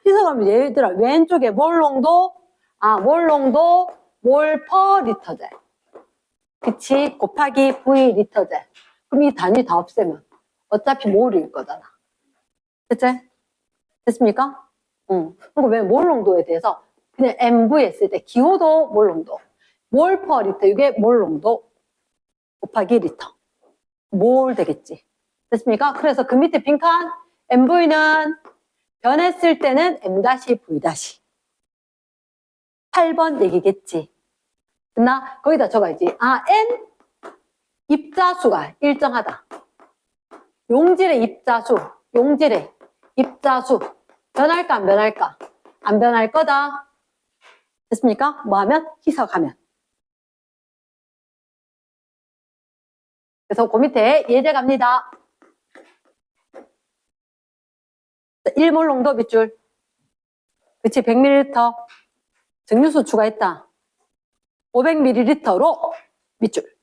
희석하면 얘들아, 왼쪽에 몰농도, 몰농도, 몰 퍼 리터제. 그치? 곱하기 V 리터제. 그럼 이 단위 다 없애면 어차피 몰일 거잖아. 됐지? 됐습니까? 응. 그리고 왜 몰농도에 대해서 그냥 MV 했을 때 기호도 몰농도, 몰 퍼 리터, 이게 몰농도 곱하기 리터. 몰 되겠지. 됐습니까? 그래서 그 밑에 빈칸 MV는 변했을 때는 M-V-. 8번 얘기겠지. 나 거기다 적어야지. N 입자수가 일정하다. 용질의 입자수, 용질의 입자수 변할까 안 변할까? 안 변할 거다. 됐습니까? 뭐 하면? 희석하면. 그래서 그 밑에 예제 갑니다. 1몰 농도 밑줄. 그치, 100ml. 증류수 추가했다. 500ml로 밑줄.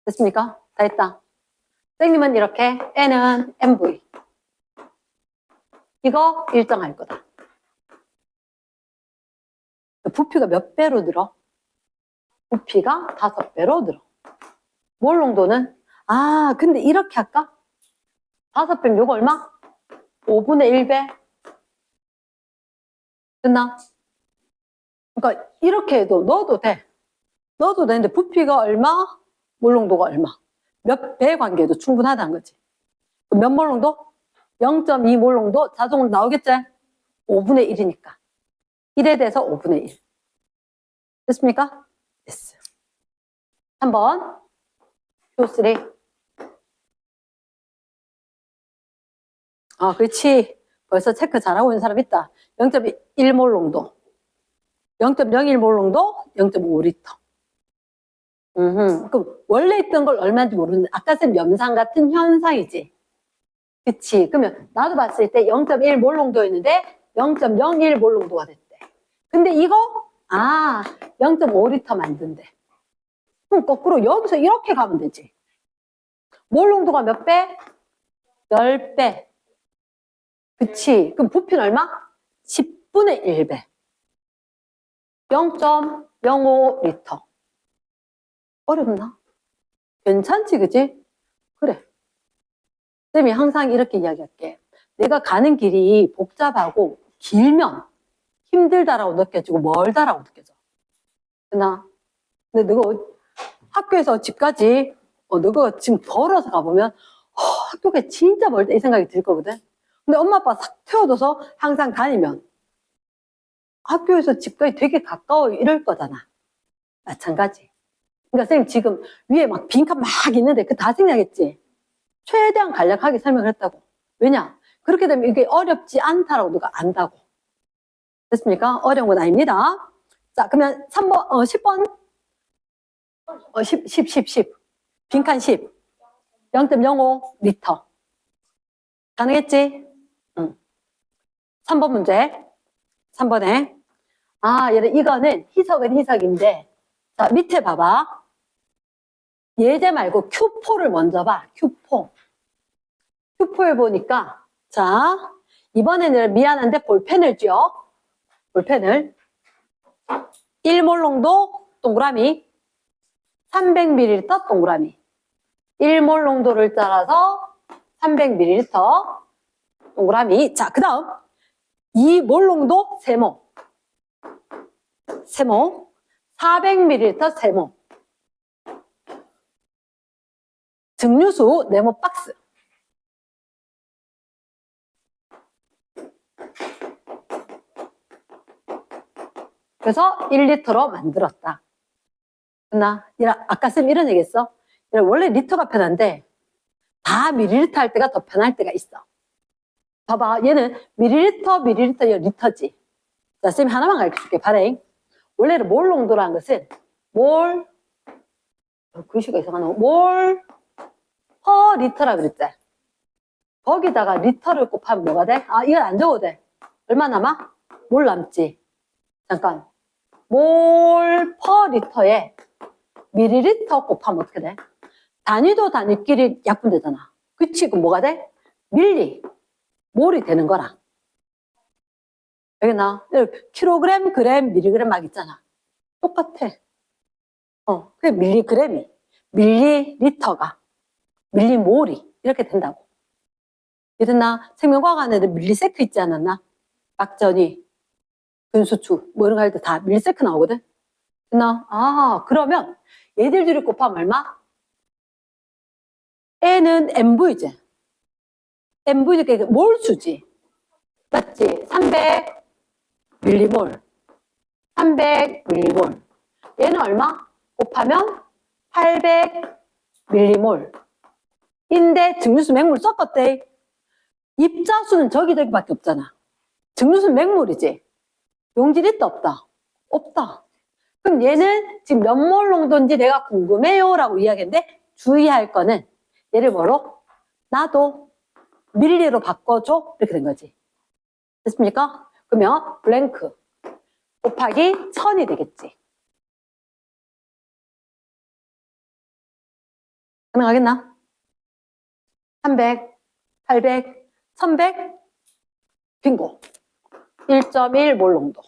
됐습니까? 다 했다. 선생님은 이렇게 N은 MV. 이거 일정할 거다. 부피가 몇 배로 늘어? 부피가 5배로 늘어. 몰 농도는? 근데 이렇게 할까? 5배면 요거 얼마? 5분의 1배? 됐나? 그러니까 이렇게 해도 넣어도 돼. 넣어도 되는데 부피가 얼마? 몰 농도가 얼마? 몇 배 관계도 충분하다는 거지. 몇 몰 농도? 0.2 몰 농도 자동으로 나오겠지? 5분의 1이니까. 1에 대해서 5분의 1. 됐습니까? 됐어. 3번. Q3. 그렇지. 벌써 체크 잘하고 있는 사람 있다. 0.1몰 농도. 0.01몰 농도, 0.5리터. 그럼 원래 있던 걸 얼마인지 모르는데 아까 쌤 염산 같은 현상이지. 그치. 그러면 나도 봤을 때 0.1몰 농도였는데 0.01몰 농도가 됐대. 근데 이거 0.5리터 만든대. 그럼 거꾸로 여기서 이렇게 가면 되지. 몰 농도가 몇 배? 10배. 그치. 그럼 부피는 얼마? 10분의 1배. 0.05리터. 어렵나? 괜찮지, 그지? 그래. 쌤이 항상 이렇게 이야기할게. 내가 가는 길이 복잡하고 길면 힘들다라고 느껴지고 멀다라고 느껴져. 그나? 근데 너가 학교에서 집까지, 너가 지금 걸어서 가보면, 학교가 진짜 멀다 이 생각이 들 거거든? 근데 엄마 아빠 싹 태워줘서 항상 다니면 학교에서 집까지 되게 가까워 이럴 거잖아. 마찬가지. 그러니까 선생님 지금 위에 막 빈칸 막 있는데 그 다 생략했지? 최대한 간략하게 설명을 했다고. 왜냐? 그렇게 되면 이게 어렵지 않다라고 누가 안다고. 됐습니까? 어려운 건 아닙니다. 자, 그러면 3번, 10번. 10. 빈칸 10. 0.05 리터. 가능했지? 응. 3번 문제. 3번에. 얘는 이거는 희석은 희석인데, 자, 밑에 봐봐. 예제 말고 Q4를 먼저 봐. Q4. Q4에 보니까, 자, 이번에는 미안한데 볼펜을 쥐어. 볼펜을. 1몰 농도 동그라미. 300ml 동그라미. 1몰 농도를 따라서 300ml 동그라미. 자, 그 다음 2몰 농도 세모. 세모. 400ml 세모. 증류수 네모 박스. 그래서 1리터로 만들었다. 나 아까 쌤 이런 얘기 했어. 원래 리터가 편한데 다 밀리리터 할 때가 더 편할 때가 있어. 봐봐, 얘는 밀리리터, 리터지. 자, 쌤이 하나만 가르쳐줄게. 봐라. 원래는 몰 농도라는 것은 몰, 글씨가 이상하네. 몰 퍼 리터라 그랬지. 거기다가 리터를 곱하면 뭐가 돼? 아, 이건 안 적어도 돼. 얼마 남아? 몰 남지. 잠깐. 몰 퍼 리터에 밀리리터 곱하면 어떻게 돼? 단위도 단위끼리 약분되잖아. 그치? 그럼 뭐가 돼? 몰이 되는 거라. 여기 나 킬로그램, 그램, 미리그램 막 있잖아. 똑같아. 그게 밀리그램이, 밀리리터가, 밀리몰이 이렇게 된다고. 이랬나? 생명과학 안에는 밀리세크 있지 않았나? 막전이, 근수축, 뭐 이런 거 할 때 다 밀리세크 나오거든? 그러면 얘들 둘이 곱하면 얼마? N은 MV지. MV니까 몰수지. 맞지? 300 밀리몰. 300 밀리몰. 얘는 얼마? 곱하면 800 밀리몰. 인데 증류수 맹물 섞었대. 입자수는 저기밖에 없잖아. 증류수는 맹물이지. 용질 있다 없다? 없다. 그럼 얘는 지금 몇 몰 농도인지 내가 궁금해요 라고 이야기했는데 주의할 거는 얘를 뭐로? 나도 밀리로 바꿔줘 이렇게 된 거지. 됐습니까? 그러면 블랭크 곱하기 1000이 되겠지. 가능하겠나? 300, 800, 1100 빙고 1.1 몰 농도.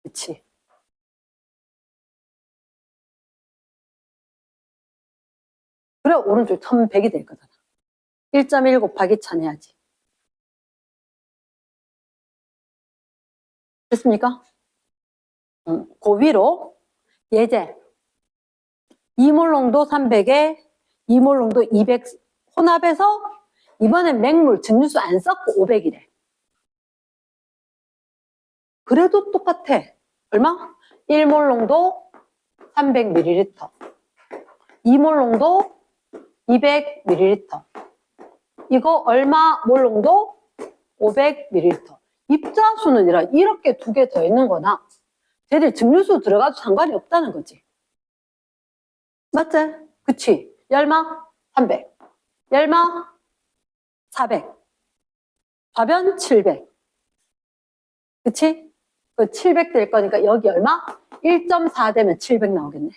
그치? 그래 오른쪽 1100이 될 거잖아. 1.1 곱하기 1000 해야지. 됐습니까? 그 위로 예제 2몰 농도 300에 2몰 농도 200 혼합해서 이번엔 맹물 증류수 안 섞고 500이래. 그래도 똑같아. 얼마? 1몰 농도 300ml 2몰 농도 200ml 이거 얼마 몰 농도? 500ml 입자수는 이렇게 두 개 더 있는 거나 쟤들 증류수 들어가도 상관이 없다는 거지. 맞지? 그치? 열마 300 열마 400 좌변 700 그치? 그 700 될 거니까 여기 얼마? 1.4 되면 700 나오겠네.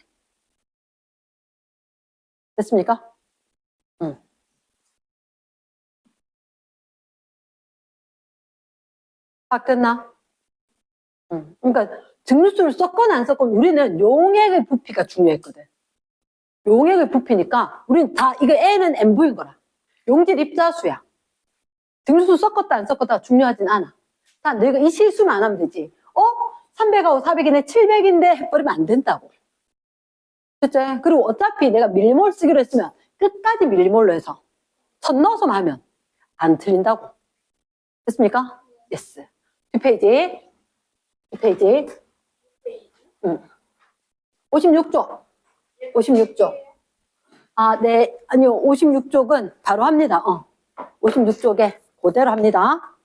됐습니까? 응. 다 끝나? 응. 그러니까 증류수를 섞거나 안 섞거나 우리는 용액의 부피가 중요했거든. 용액의 부피니까 우리는 다 이거 N은 MV인 거라. 용질 입자수야. 증류수 섞었다 안 섞었다 중요하진 않아. 다 너희가 이 실수만 안 하면 되지. 300하고 400이네 700인데 해버리면 안 된다고. 그치? 그리고 어차피 내가 밀리몰 쓰기로 했으면 끝까지 밀리몰로 해서 천 넣어서만 하면 안 틀린다고. 됐습니까? 예스. 두 페이지. 56쪽. 56쪽. 네. 아니요. 56쪽은 바로 합니다. 56쪽에 그대로 합니다.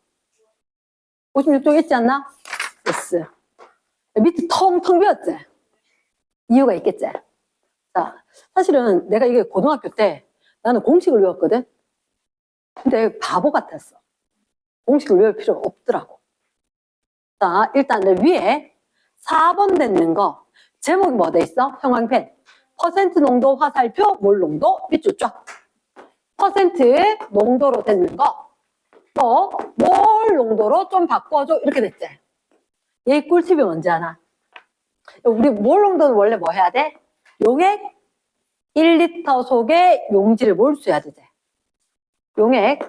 56쪽 있지 않나? 예스. 밑에 텅텅 비었지? 이유가 있겠지? 자, 사실은 내가 이게 고등학교 때 나는 공식을 외웠거든? 근데 바보 같았어. 공식을 외울 필요가 없더라고. 자, 일단 위에 4번 됐는 거 제목이 뭐 돼 있어? 형광펜. 퍼센트 농도 화살표 몰 농도 밑줄 쫙. 퍼센트 농도로 됐는 거. 또 몰 농도로 좀 바꿔줘 이렇게 됐지. 얘 꿀팁이 뭔지 아나? 우리 몰 농도는 원래 뭐 해야 돼? 용액 1리터 속에 용질을 몰수해야 되지. 용액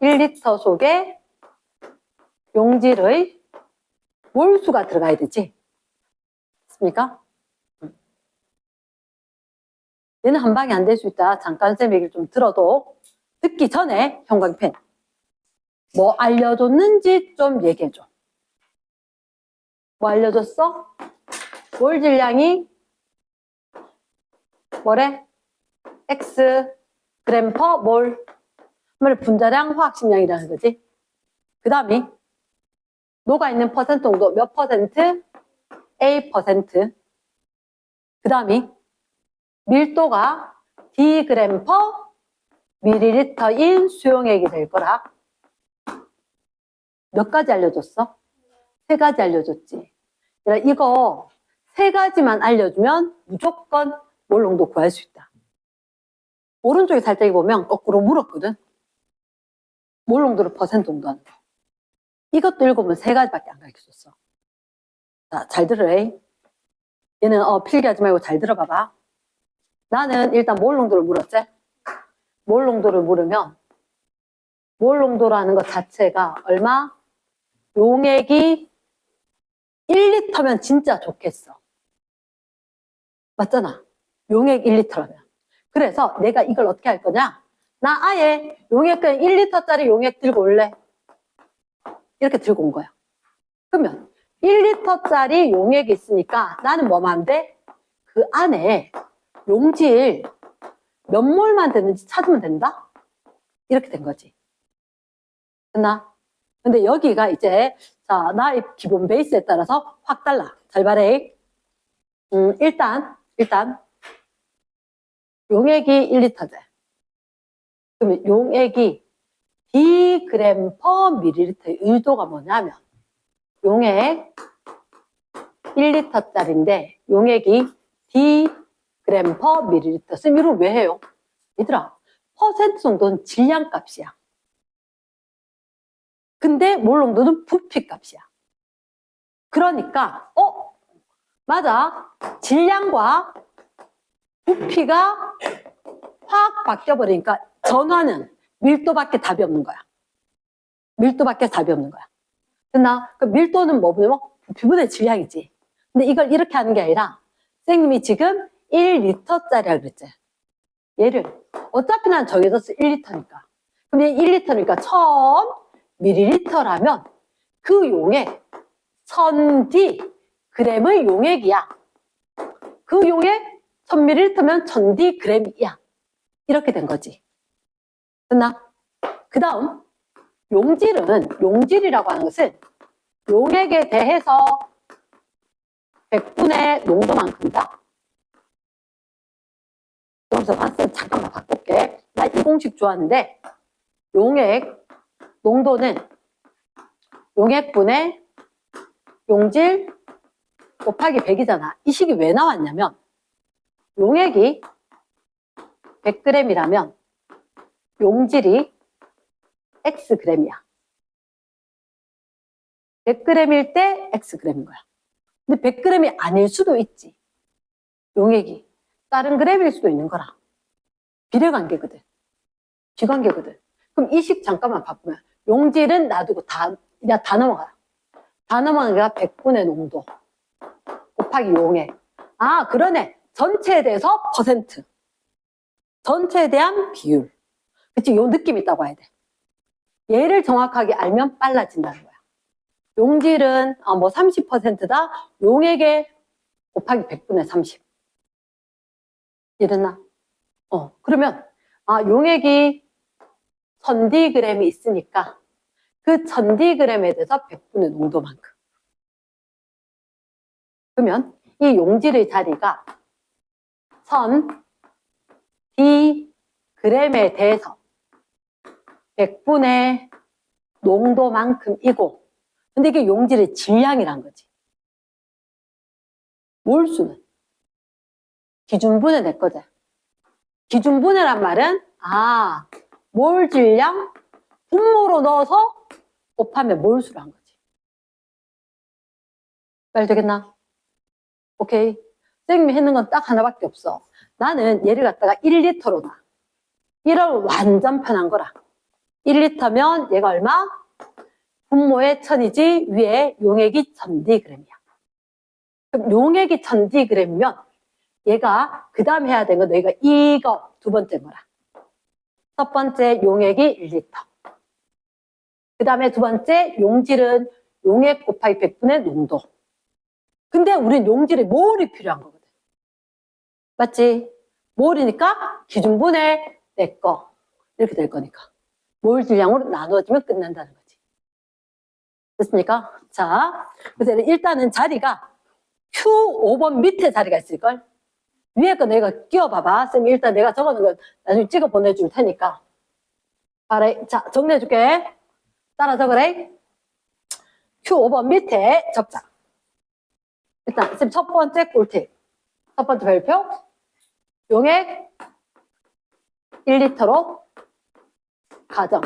1리터 속에 용질의 몰수가 들어가야 되지. 됐습니까? 얘는 한 방에 안 될 수 있다. 잠깐 쌤 얘기를 좀 들어도 듣기 전에 형광펜. 뭐 알려줬는지 좀 얘기해줘. 뭐 알려줬어? 몰 질량이 뭐래? X 그램 퍼 몰. 분자량 화학식량이라는 거지. 그 다음이 녹아있는 퍼센트 농도 몇 퍼센트? A%. 그 다음이 밀도가 Dg 퍼 밀리리터인 수용액이 될 거라. 몇 가지 알려줬어? 3가지 알려줬지. 이거 3가지만 알려주면 무조건 몰 농도 구할 수 있다. 오른쪽에 살짝 보면 거꾸로 물었거든. 몰 농도를 퍼센트 농도 하는 거. 이것도 읽으면 3가지밖에 안 가르쳐줬어. 자, 잘 들으래. 얘는 필기하지 말고 잘 들어봐봐. 나는 일단 몰 농도를 물었지. 몰 농도를 물으면 몰 농도라는 것 자체가 얼마? 용액이 1리터면 진짜 좋겠어. 맞잖아. 용액 1리터라면. 그래서 내가 이걸 어떻게 할 거냐? 나 아예 용액 그냥 1리터짜리 용액 들고 올래. 이렇게 들고 온 거야. 그러면 1리터짜리 용액이 있으니까 나는 뭐만 하면 돼? 그 안에 용질 몇 몰만 되는지 찾으면 된다? 이렇게 된 거지. 됐나? 근데 여기가 이제 자 나의 기본 베이스에 따라서 확 달라. 잘 봐래. 일단 용액이 1리터제. 그러면 용액이 Dg 퍼 밀리리터의 의도가 뭐냐면 용액 1리터짜리인데 용액이 Dg 퍼 밀리리터. 쌤 이걸 왜 해요? 얘들아 퍼센트 정도는 질량 값이야. 근데 몰 농도는 부피 값이야. 그러니까 맞아. 질량과 부피가 확 바뀌어버리니까 전화는 밀도밖에 답이 없는 거야. 밀도밖에 답이 없는 거야. 됐나? 그 밀도는 뭐냐면 부피분의 질량이지. 근데 이걸 이렇게 하는 게 아니라 선생님이 지금 1리터짜리라 그랬지. 얘를 어차피 난 정해졌어 1리터니까. 그럼 얘 1리터니까 1000ml라면 그 용액 1000D g의 용액이야. 그 용액 1000ml면 1000D g이야. 이렇게 된 거지. 됐나? 그 다음 용질이라고 하는 것은 용액에 대해서 100분의 농도만큼이다. 그래서 봤을 때 잠깐만 바꿀게. 나 이 공식 좋아하는데 용액 농도는 용액분의 용질 곱하기 100이잖아. 이 식이 왜 나왔냐면 용액이 100g이라면 용질이 Xg이야. 100g일 때 Xg인 거야. 근데 100g이 아닐 수도 있지. 용액이. 다른 그램일 수도 있는 거라. 비례관계거든. 비관계거든. 그럼 이 식 잠깐만 바꾸면 용질은 놔두고 다 넘어가. 다 넘어가니까 100분의 농도 곱하기 용액. 아 그러네. 전체에 대해서 퍼센트. 전체에 대한 비율. 그치? 요 느낌 있다고 해야 돼. 얘를 정확하게 알면 빨라진다는 거야. 용질은 30%다. 용액에 곱하기 100분의 30. 이해됐나? 그러면 용액이 1000Dg이 있으니까 그 1000Dg에 대해서 100분의 농도만큼. 그러면 이 용질의 자리가 1000Dg에 대해서 100분의 농도만큼이고, 근데 이게 용질의 질량이란 거지. 몰수는 기준분해 낼 거지. 기준분해란 말은 몰 질량 분모로 넣어서 곱하면 몰수를 한 거지. 말 되겠나? 오케이. 선생님이 했는 건 딱 하나밖에 없어. 나는 얘를 갖다가 1리터로 놔. 이런 완전 편한 거라. 1리터면 얘가 얼마? 분모에 1000이지 위에 용액이 1000Dg이야. 그럼 용액이 1000Dg면 얘가 그 다음 해야 되는 건 너희가 이거 두 번째 거라. 첫 번째 용액이 1리터. 그 다음에 두 번째, 용질은 용액 곱하기 100분의 농도. 근데 우린 용질에 몰이 필요한 거거든. 맞지? 몰이니까 기준분의 내 거. 이렇게 될 거니까. 몰 질량으로 나누어지면 끝난다는 거지. 됐습니까? 자, 그래서 일단은 자리가 Q5번 밑에 자리가 있을걸? 위에 거 내가 끼워봐봐. 쌤이 일단 내가 적어놓은 거 나중에 찍어 보내줄 테니까. 봐라. 자, 정리해줄게. 따라 적으래. Q5번 밑에 적자. 일단 쌤 첫 번째 꿀팁. 첫 번째 별표. 용액 1리터로 가정.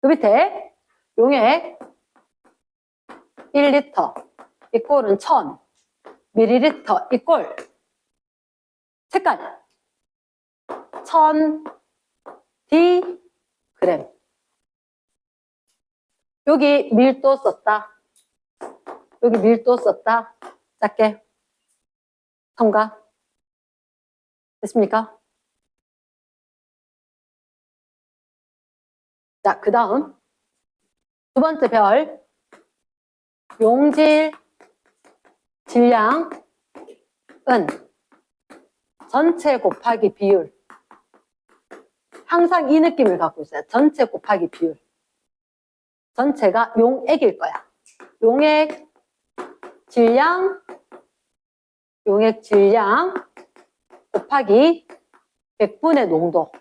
그 밑에 용액 1리터 이꼴은 1000ml 이꼴 색깔 1000d 그램. 여기 밀도 썼다. 여기 밀도 썼다. 작게. 통과. 됐습니까? 자, 그 다음 두 번째 별 용질 질량은 전체 곱하기 비율. 항상 이 느낌을 갖고 있어요. 전체 곱하기 비율. 전체가 용액일 거야. 용액 질량 곱하기 100분의 농도.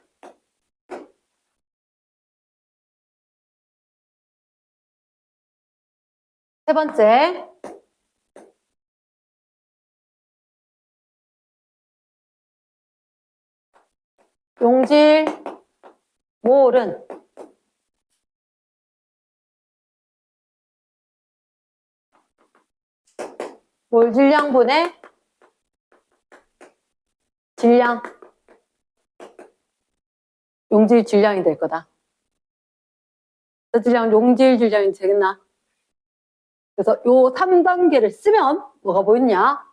세 번째, 용질 몰은 몰 질량분의 질량, 용질 질량이 될 거다. 그 질량, 용질 질량이 되겠나? 그래서 요 3단계를 쓰면 뭐가 보이냐?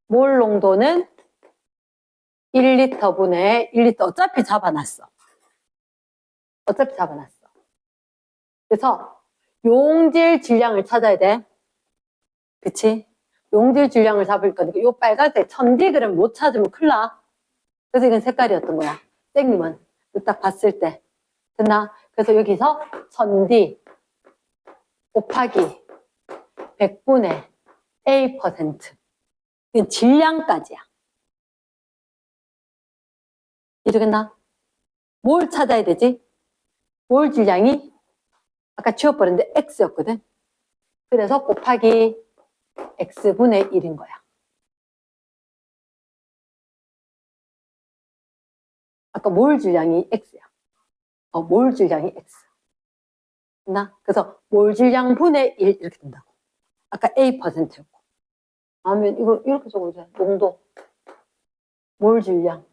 몰 농도는 1리터분의 1리터. 어차피 잡아놨어. 그래서 용질 질량을 찾아야 돼. 그치? 용질 질량을 잡을 거니까 요 빨간색 1000d 못 찾으면 큰일 나. 그래서 이건 색깔이었던 거야. 땡님은 딱 봤을 때. 됐나? 그래서 여기서 1000d 곱하기 100분의 A%. 이건 질량까지야. 이해되겠나? 뭘 찾아야 되지? 몰 질량이 아까 지워버렸는데 X였거든. 그래서 곱하기 X분의 1인 거야. 아까 몰 질량이 X야. 몰 질량이 X. 됐나? 그래서 몰 질량 분의 1 이렇게 된다고. 아까 A%였고. 다음엔 이거 이렇게 적어줘야 돼. 농도. 몰 질량.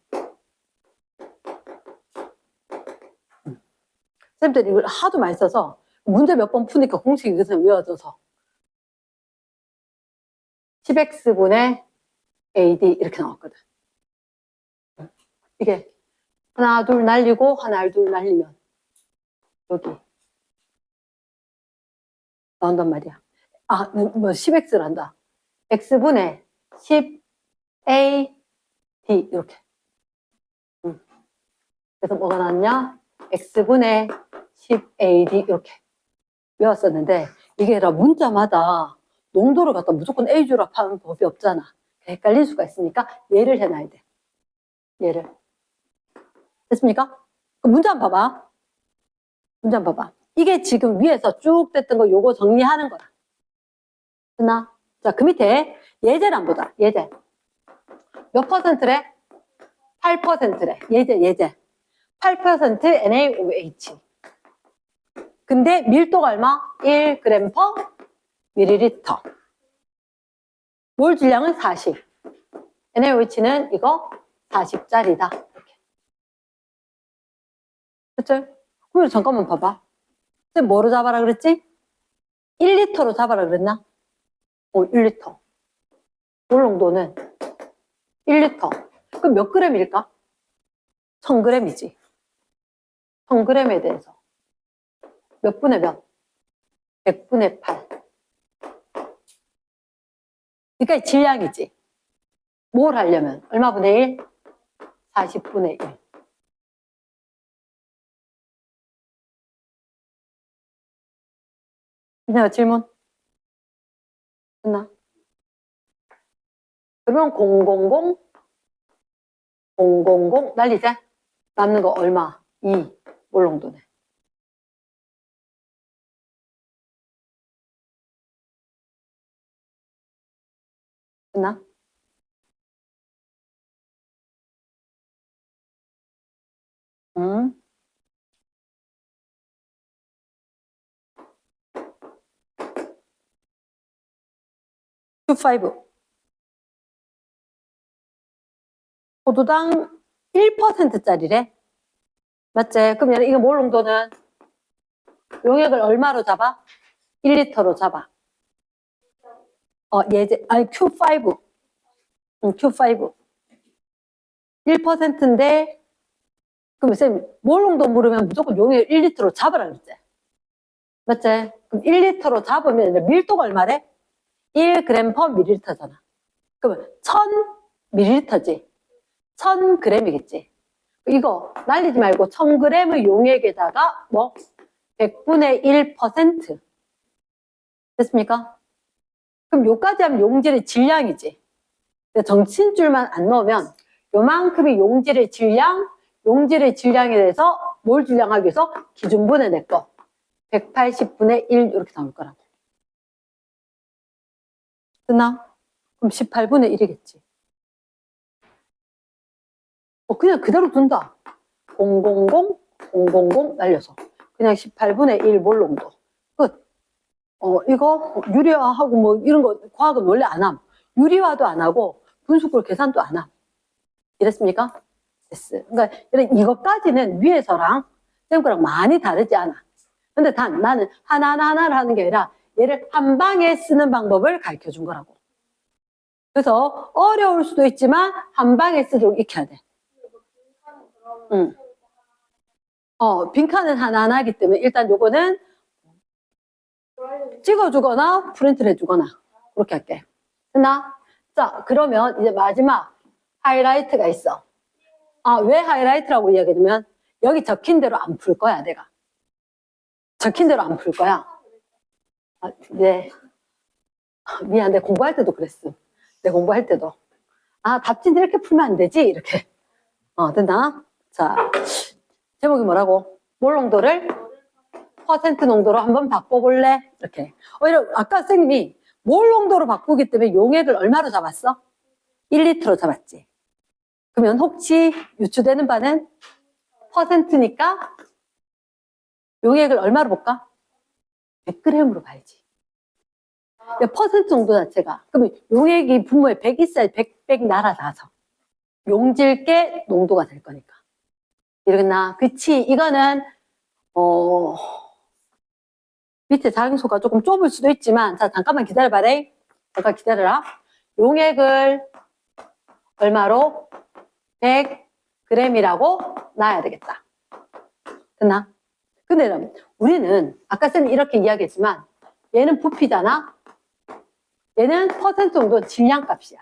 쌤들이 이걸 하도 많이 써서 문제 몇 번 푸니까 공식이 그래서 외워져서 10x분의 AD 이렇게 나왔거든. 이게 하나 둘 날리고 하나 둘 날리면 여기 나온단 말이야. 뭐 10x란다. x분의 10AD 이렇게. 그래서 뭐가 나왔냐? x분의 10AD 이렇게 외웠었는데 이게 문자마다 농도를 갖다 무조건 A주라 하는 법이 없잖아. 헷갈릴 수가 있으니까 얘를 해놔야 돼. 얘를. 됐습니까? 문제 한번 봐봐. 이게 지금 위에서 쭉 됐던 거 요거 정리하는 거야. 됐나? 자, 그 밑에 예제를 한번 보자. 예제. 몇 퍼센트래? 8%래. 예제. 8% NaOH. 근데 밀도가 얼마? 1g per 밀리리터. 몰 질량은 40. NaOH는 이거 40짜리다. 이렇게. 그쵸? 그럼 잠깐만 봐봐. 쌤 뭐로 잡아라 그랬지? 1리터로 잡아라 그랬나? 1리터. 몰 농도는 1리터. 그럼 몇 g일까? 1000g이지. 1000g에 대해서 몇 분의 몇? 100분의 8. 그러니까 질량이지. 뭘 하려면 얼마 분의 1? 40분의 1. 이나가 질문? 끝나? 그러면 000 날리지? 남는 거 얼마? 2. 몰롱도네. 끝나? 응? Q5. 포도당 1%짜리래. 맞지? 그럼 이거 몰롱도는 용액을 얼마로 잡아? 1리터로 잡아. 아니, Q5. 응, Q5. 1%인데, 그럼 쌤, 몰롱도 물으면 무조건 용액 1리터로 잡으라 그랬지? 맞지? 그럼 1리터로 잡으면 밀도가 얼마래? 1g per 밀리리터잖아. 그러면 1000ml지. 1000g이겠지. 이거 날리지 말고 1000g의 용액에다가 뭐 100분의 1% 됐습니까? 그럼 요까지 하면 용질의 질량이지. 정신줄만 안 넣으면 요만큼이 용질의 질량, 용질의 질량에 대해서 뭘 질량하기 위해서 기준분의 내 거 180분의 1 이렇게 나올 거라고. 됐나? 그럼 18분의 1이겠지. 그냥 그대로 둔다. 000 날려서 그냥 18분의 1 몰롱도 끝. 이거 유리화하고 뭐 이런 거 과학은 원래 안 함. 유리화도 안 하고 분수꼴 계산도 안 함. 이랬습니까? 됐어. 그러니까 이것까지는 위에서랑 쌤 거랑 많이 다르지 않아. 근데 단 나는 하나하나를 하는 게 아니라 얘를 한 방에 쓰는 방법을 가르쳐 준 거라고. 그래서 어려울 수도 있지만 한 방에 쓰도록 익혀야 돼. 응. 빈칸은 하나하나 하기 때문에 일단 요거는 찍어주거나 프린트를 해주거나 그렇게 할게. 됐나? 자, 그러면 이제 마지막 하이라이트가 있어. 왜 하이라이트라고 이야기하냐면 여기 적힌 대로 안 풀 거야, 내가. 적힌 대로 안 풀 거야. 네. 미안, 내 공부할 때도 그랬어. 내 공부할 때도. 답진 이렇게 풀면 안 되지? 이렇게. 됐나? 자, 제목이 뭐라고? 몰농도를 퍼센트 농도로 한번 바꿔볼래? 이렇게. 아까 선생님이 몰농도로 바꾸기 때문에 용액을 얼마로 잡았어? 1리터로 잡았지. 그러면 혹시 유추되는 바는 퍼센트니까 용액을 얼마로 볼까? 100g으로 봐야지. 퍼센트 정도 자체가. 그러면 용액이 분모에 100 있어야 100 날아가서 용질계 농도가 될 거니까. 이러겠나? 그치? 이거는 밑에 자용소가 조금 좁을 수도 있지만 자 잠깐만 기다려봐라. 잠깐 기다려라. 용액을 얼마로? 100g이라고 놔야 되겠다. 됐나? 근데 우리는 아까 쌤이 이렇게 이야기했지만 얘는 부피잖아. 얘는 퍼센트 농도 질량값이야.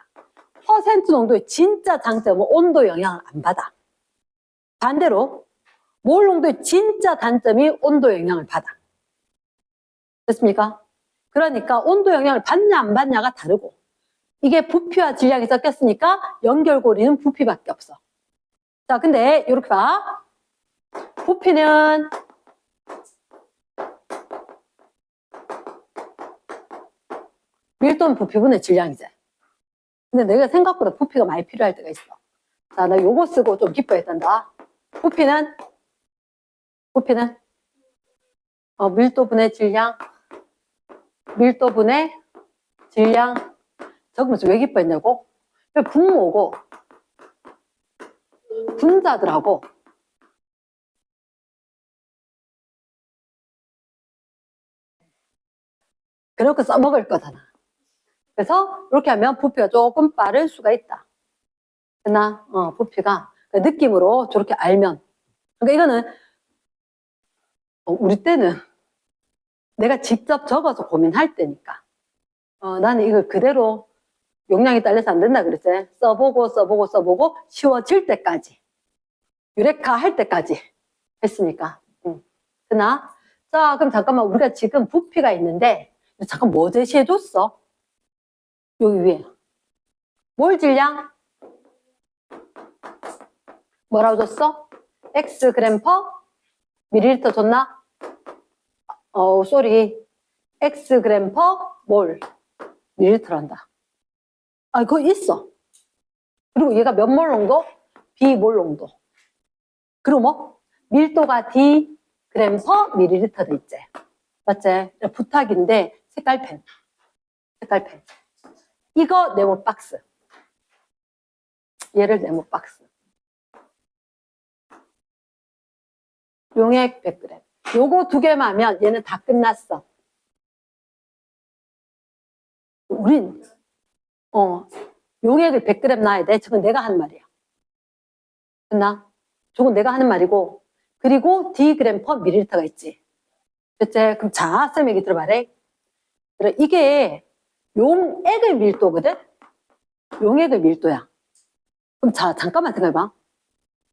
퍼센트 농도의 진짜 장점은 온도 영향을 안 받아. 반대로 몰 농도의 진짜 단점이 온도 영향을 받아. 됐습니까? 그러니까 온도 영향을 받냐 안 받냐가 다르고 이게 부피와 질량이 섞였으니까 연결고리는 부피밖에 없어. 자, 근데 이렇게 봐. 부피는 밀도는 부피분의 질량이지. 근데 내가 생각보다 부피가 많이 필요할 때가 있어. 자, 나 요거 쓰고 좀 기뻐했단다. 부피는 밀도분의 질량, 밀도분의 질량 적으면서 왜 기뻐했냐고? 분모고 분자들하고 그렇게 써먹을 거잖아. 그래서 이렇게 하면 부피가 조금 빠를 수가 있다. 됐나? 부피가. 그러니까 느낌으로 저렇게 알면. 그러니까 이거는, 우리 때는 내가 직접 적어서 고민할 때니까. 나는 이걸 그대로 용량이 딸려서 안 된다 그랬지. 써보고 쉬워질 때까지. 유레카 할 때까지 했으니까. 됐나? 자, 그럼 잠깐만. 우리가 지금 부피가 있는데, 잠깐 뭐 제시해줬어? 여기 위에. 몰 질량? 뭐라고 줬어? X 그램 퍼 밀리리터 줬나? 쏘리. X 그램 퍼 몰 밀리리터란다. 그거 있어. 그리고 얘가 몇 몰 농도? 비몰 농도. 그리고 뭐? 밀도가 D 그램 퍼 밀리리터 돼 있지. 맞지? 부탁인데 색깔펜. 이거 네모 박스. 얘를 네모 박스. 용액 100g. 요거 두 개만 하면 얘는 다 끝났어. 우린 용액을 100g 놔야 돼. 저건 내가 하는 말이야. 됐나? 저건 내가 하는 말이고, 그리고 Dg 퍼 밀리리터가 있지. 됐지? 그럼 자, 쌤 얘기 들어봐래. 이게 용액의 밀도거든? 용액의 밀도야. 그럼 자, 잠깐만 생각해봐.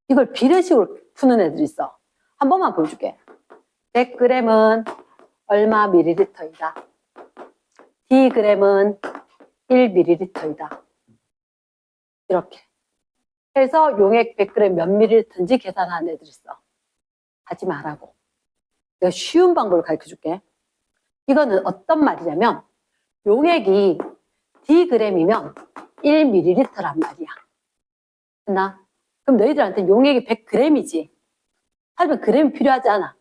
이걸 비례식으로 푸는 애들이 있어. 한 번만 보여줄게. 100g은 얼마 밀리리터이다. Dg은 1ml이다. 이렇게 해서 용액 100g 몇 ml인지 계산하는 애들 있어. 하지 말라고. 내가 쉬운 방법을 가르쳐줄게. 이거는 어떤 말이냐면 용액이 Dg이면 1ml란 말이야. 됐나? 그럼 너희들한테 용액이 100g이지. 하지만 g이 필요하지 않아.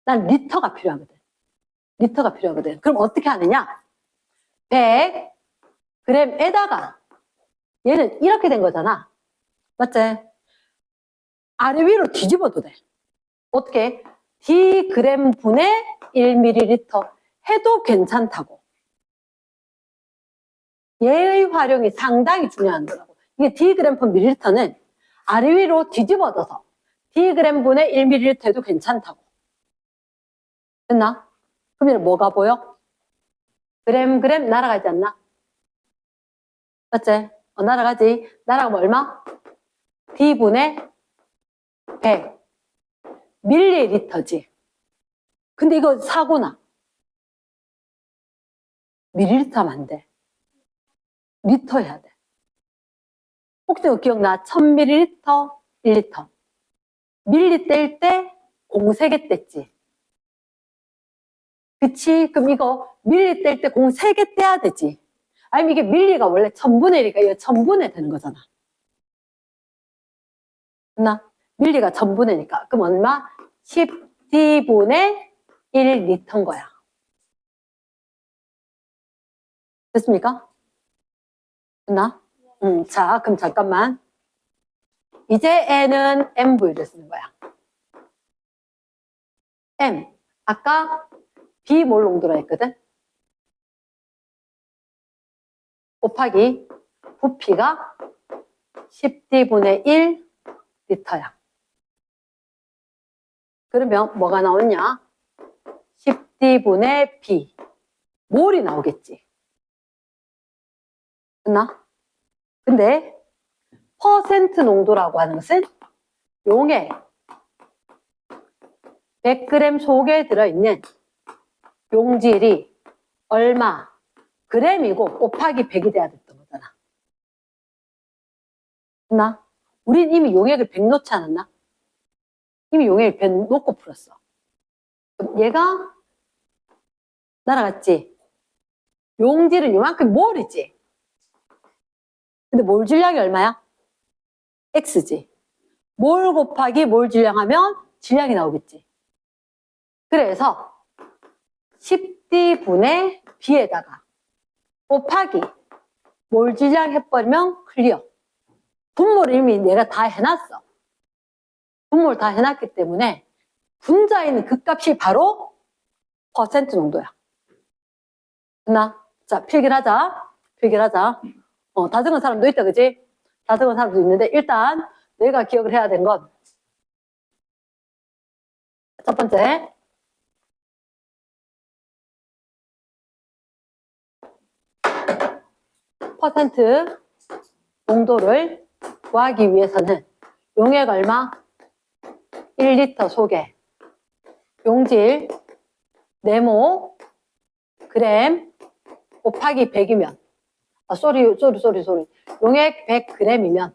난 리터가 필요하거든. 그럼 어떻게 하느냐? 100g에다가 얘는 이렇게 된 거잖아. 맞지? 아래 위로 뒤집어도 돼. 어떻게? Dg 분의 1ml 해도 괜찮다고. 얘의 활용이 상당히 중요한 거라고. 이게 Dg per ml는 아래 위로 뒤집어져서 Dg 분의 1ml 해도 괜찮다고. 됐나? 그러면 뭐가 보여? 그램 날아가지 않나? 맞지? 날아가지. 날아가면 얼마? D분의 100 밀리리터지. 근데 이거 사고나. 밀리리터 하면 안 돼. 리터 해야 돼. 혹시 기억나? 1000ml, 1리터. 밀리 뗄 때 공 3개 뗐지. 그치? 그럼 이거 밀리 뗄 때 공 3개 떼야 되지. 아니면 이게 밀리가 원래 1000분의 1이니까 이거 1000분의 되는 거잖아. 됐나? 밀리가 1000분의니까. 그럼 얼마? 10D분의 1리터인 거야. 됐습니까? 됐나? 자, 그럼 잠깐만. 이제 N은 MV를 쓰는 거야. M. 아까 비몰 농도라 했거든? 곱하기 부피가 10D분의 1리터야. 그러면 뭐가 나오냐? 10D분의 B. 몰이 나오겠지. 됐나? 근데 퍼센트 농도라고 하는 것은 용액 100g 속에 들어있는 용질이 얼마 g이고 곱하기 100이 돼야 됐던 거잖아. 됐나? 우린 이미 용액을 100 놓지 않았나? 이미 용액을 100 놓고 풀었어. 그럼 얘가 날아갔지. 용질은 요만큼 몰이지. 근데 몰 질량이 얼마야? X지. 몰 곱하기 몰 질량하면 질량이 나오겠지. 그래서 10D분의 B에다가 곱하기 몰 질량 해버리면 클리어. 분모를 이미 내가 다 해놨어. 분모를 다 해놨기 때문에 분자에 있는 그 값이 바로 퍼센트 농도야. 됐나? 자, 필기하자. 다 적은 사람도 있다, 그지? 다 적은 사람도 있는데 일단 내가 기억을 해야 되는 건 첫 번째 퍼센트 농도를 구하기 위해서는 용액 얼마? 1리터 속에 용질 네모 그램 곱하기 100이면 쏘리 용액 100g이면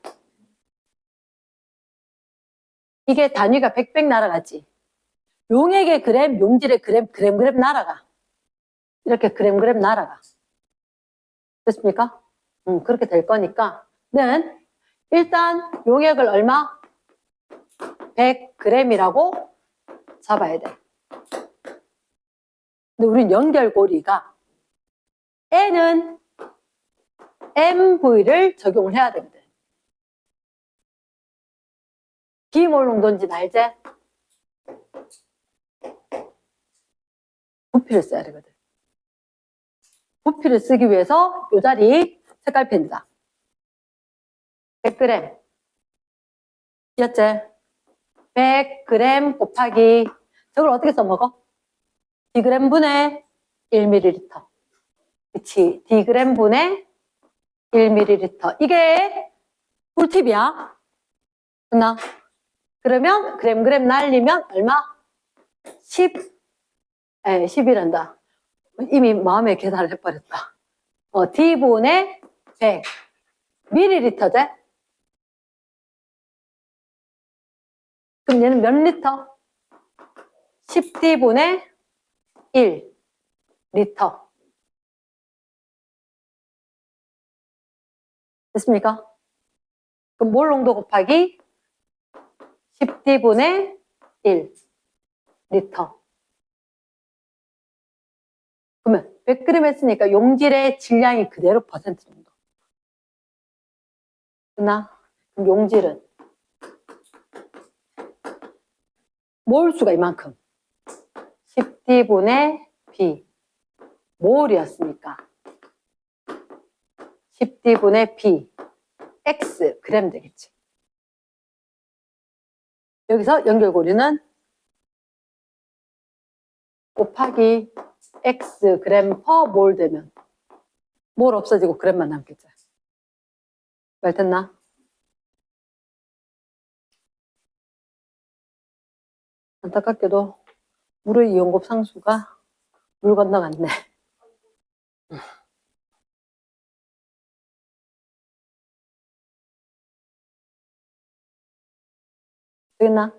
이게 단위가 100 날아갔지. 용액의 그램, 용질의 그램 날아가. 이렇게 그램 날아가. 됐습니까? 그렇게 될 거니까 는 일단 용액을 얼마? 100g이라고 잡아야 돼. 근데 우린 연결고리가 N은 MV를 적용을 해야 되거든. 비몰 농도인지 알지? 부피를 써야 되거든. 부피를 쓰기 위해서 이 자리 색깔 펜이다. 100g. 이었지? 100g 곱하기 저걸 어떻게 써먹어? Dg 분의 1ml. 그치? Dg 분의 1ml. 이게 꿀팁이야. 됐나? 그러면 그램 날리면 얼마? 10이란다. 이미 마음에 계산을 해버렸다. D분의 100 ml제? 그럼 얘는 몇 리터? 10D분의 1 리터. 됐습니까? 그럼 몰 농도 곱하기 10D분의 1 리터. 그러면 100g 했으니까 용질의 질량이 그대로 퍼센트 정도. 됐나? 그럼 용질은 몰수가 이만큼. 10D분의 B. 몰이었으니까. 10D분의 B. X 그램 되겠지. 여기서 연결고리는 곱하기 X 그램 퍼 몰 되면 몰 없어지고 그램만 남겠죠. 말 됐나? 안타깝게도 물의 이용급 상수가 물 건너갔네. 되겠나?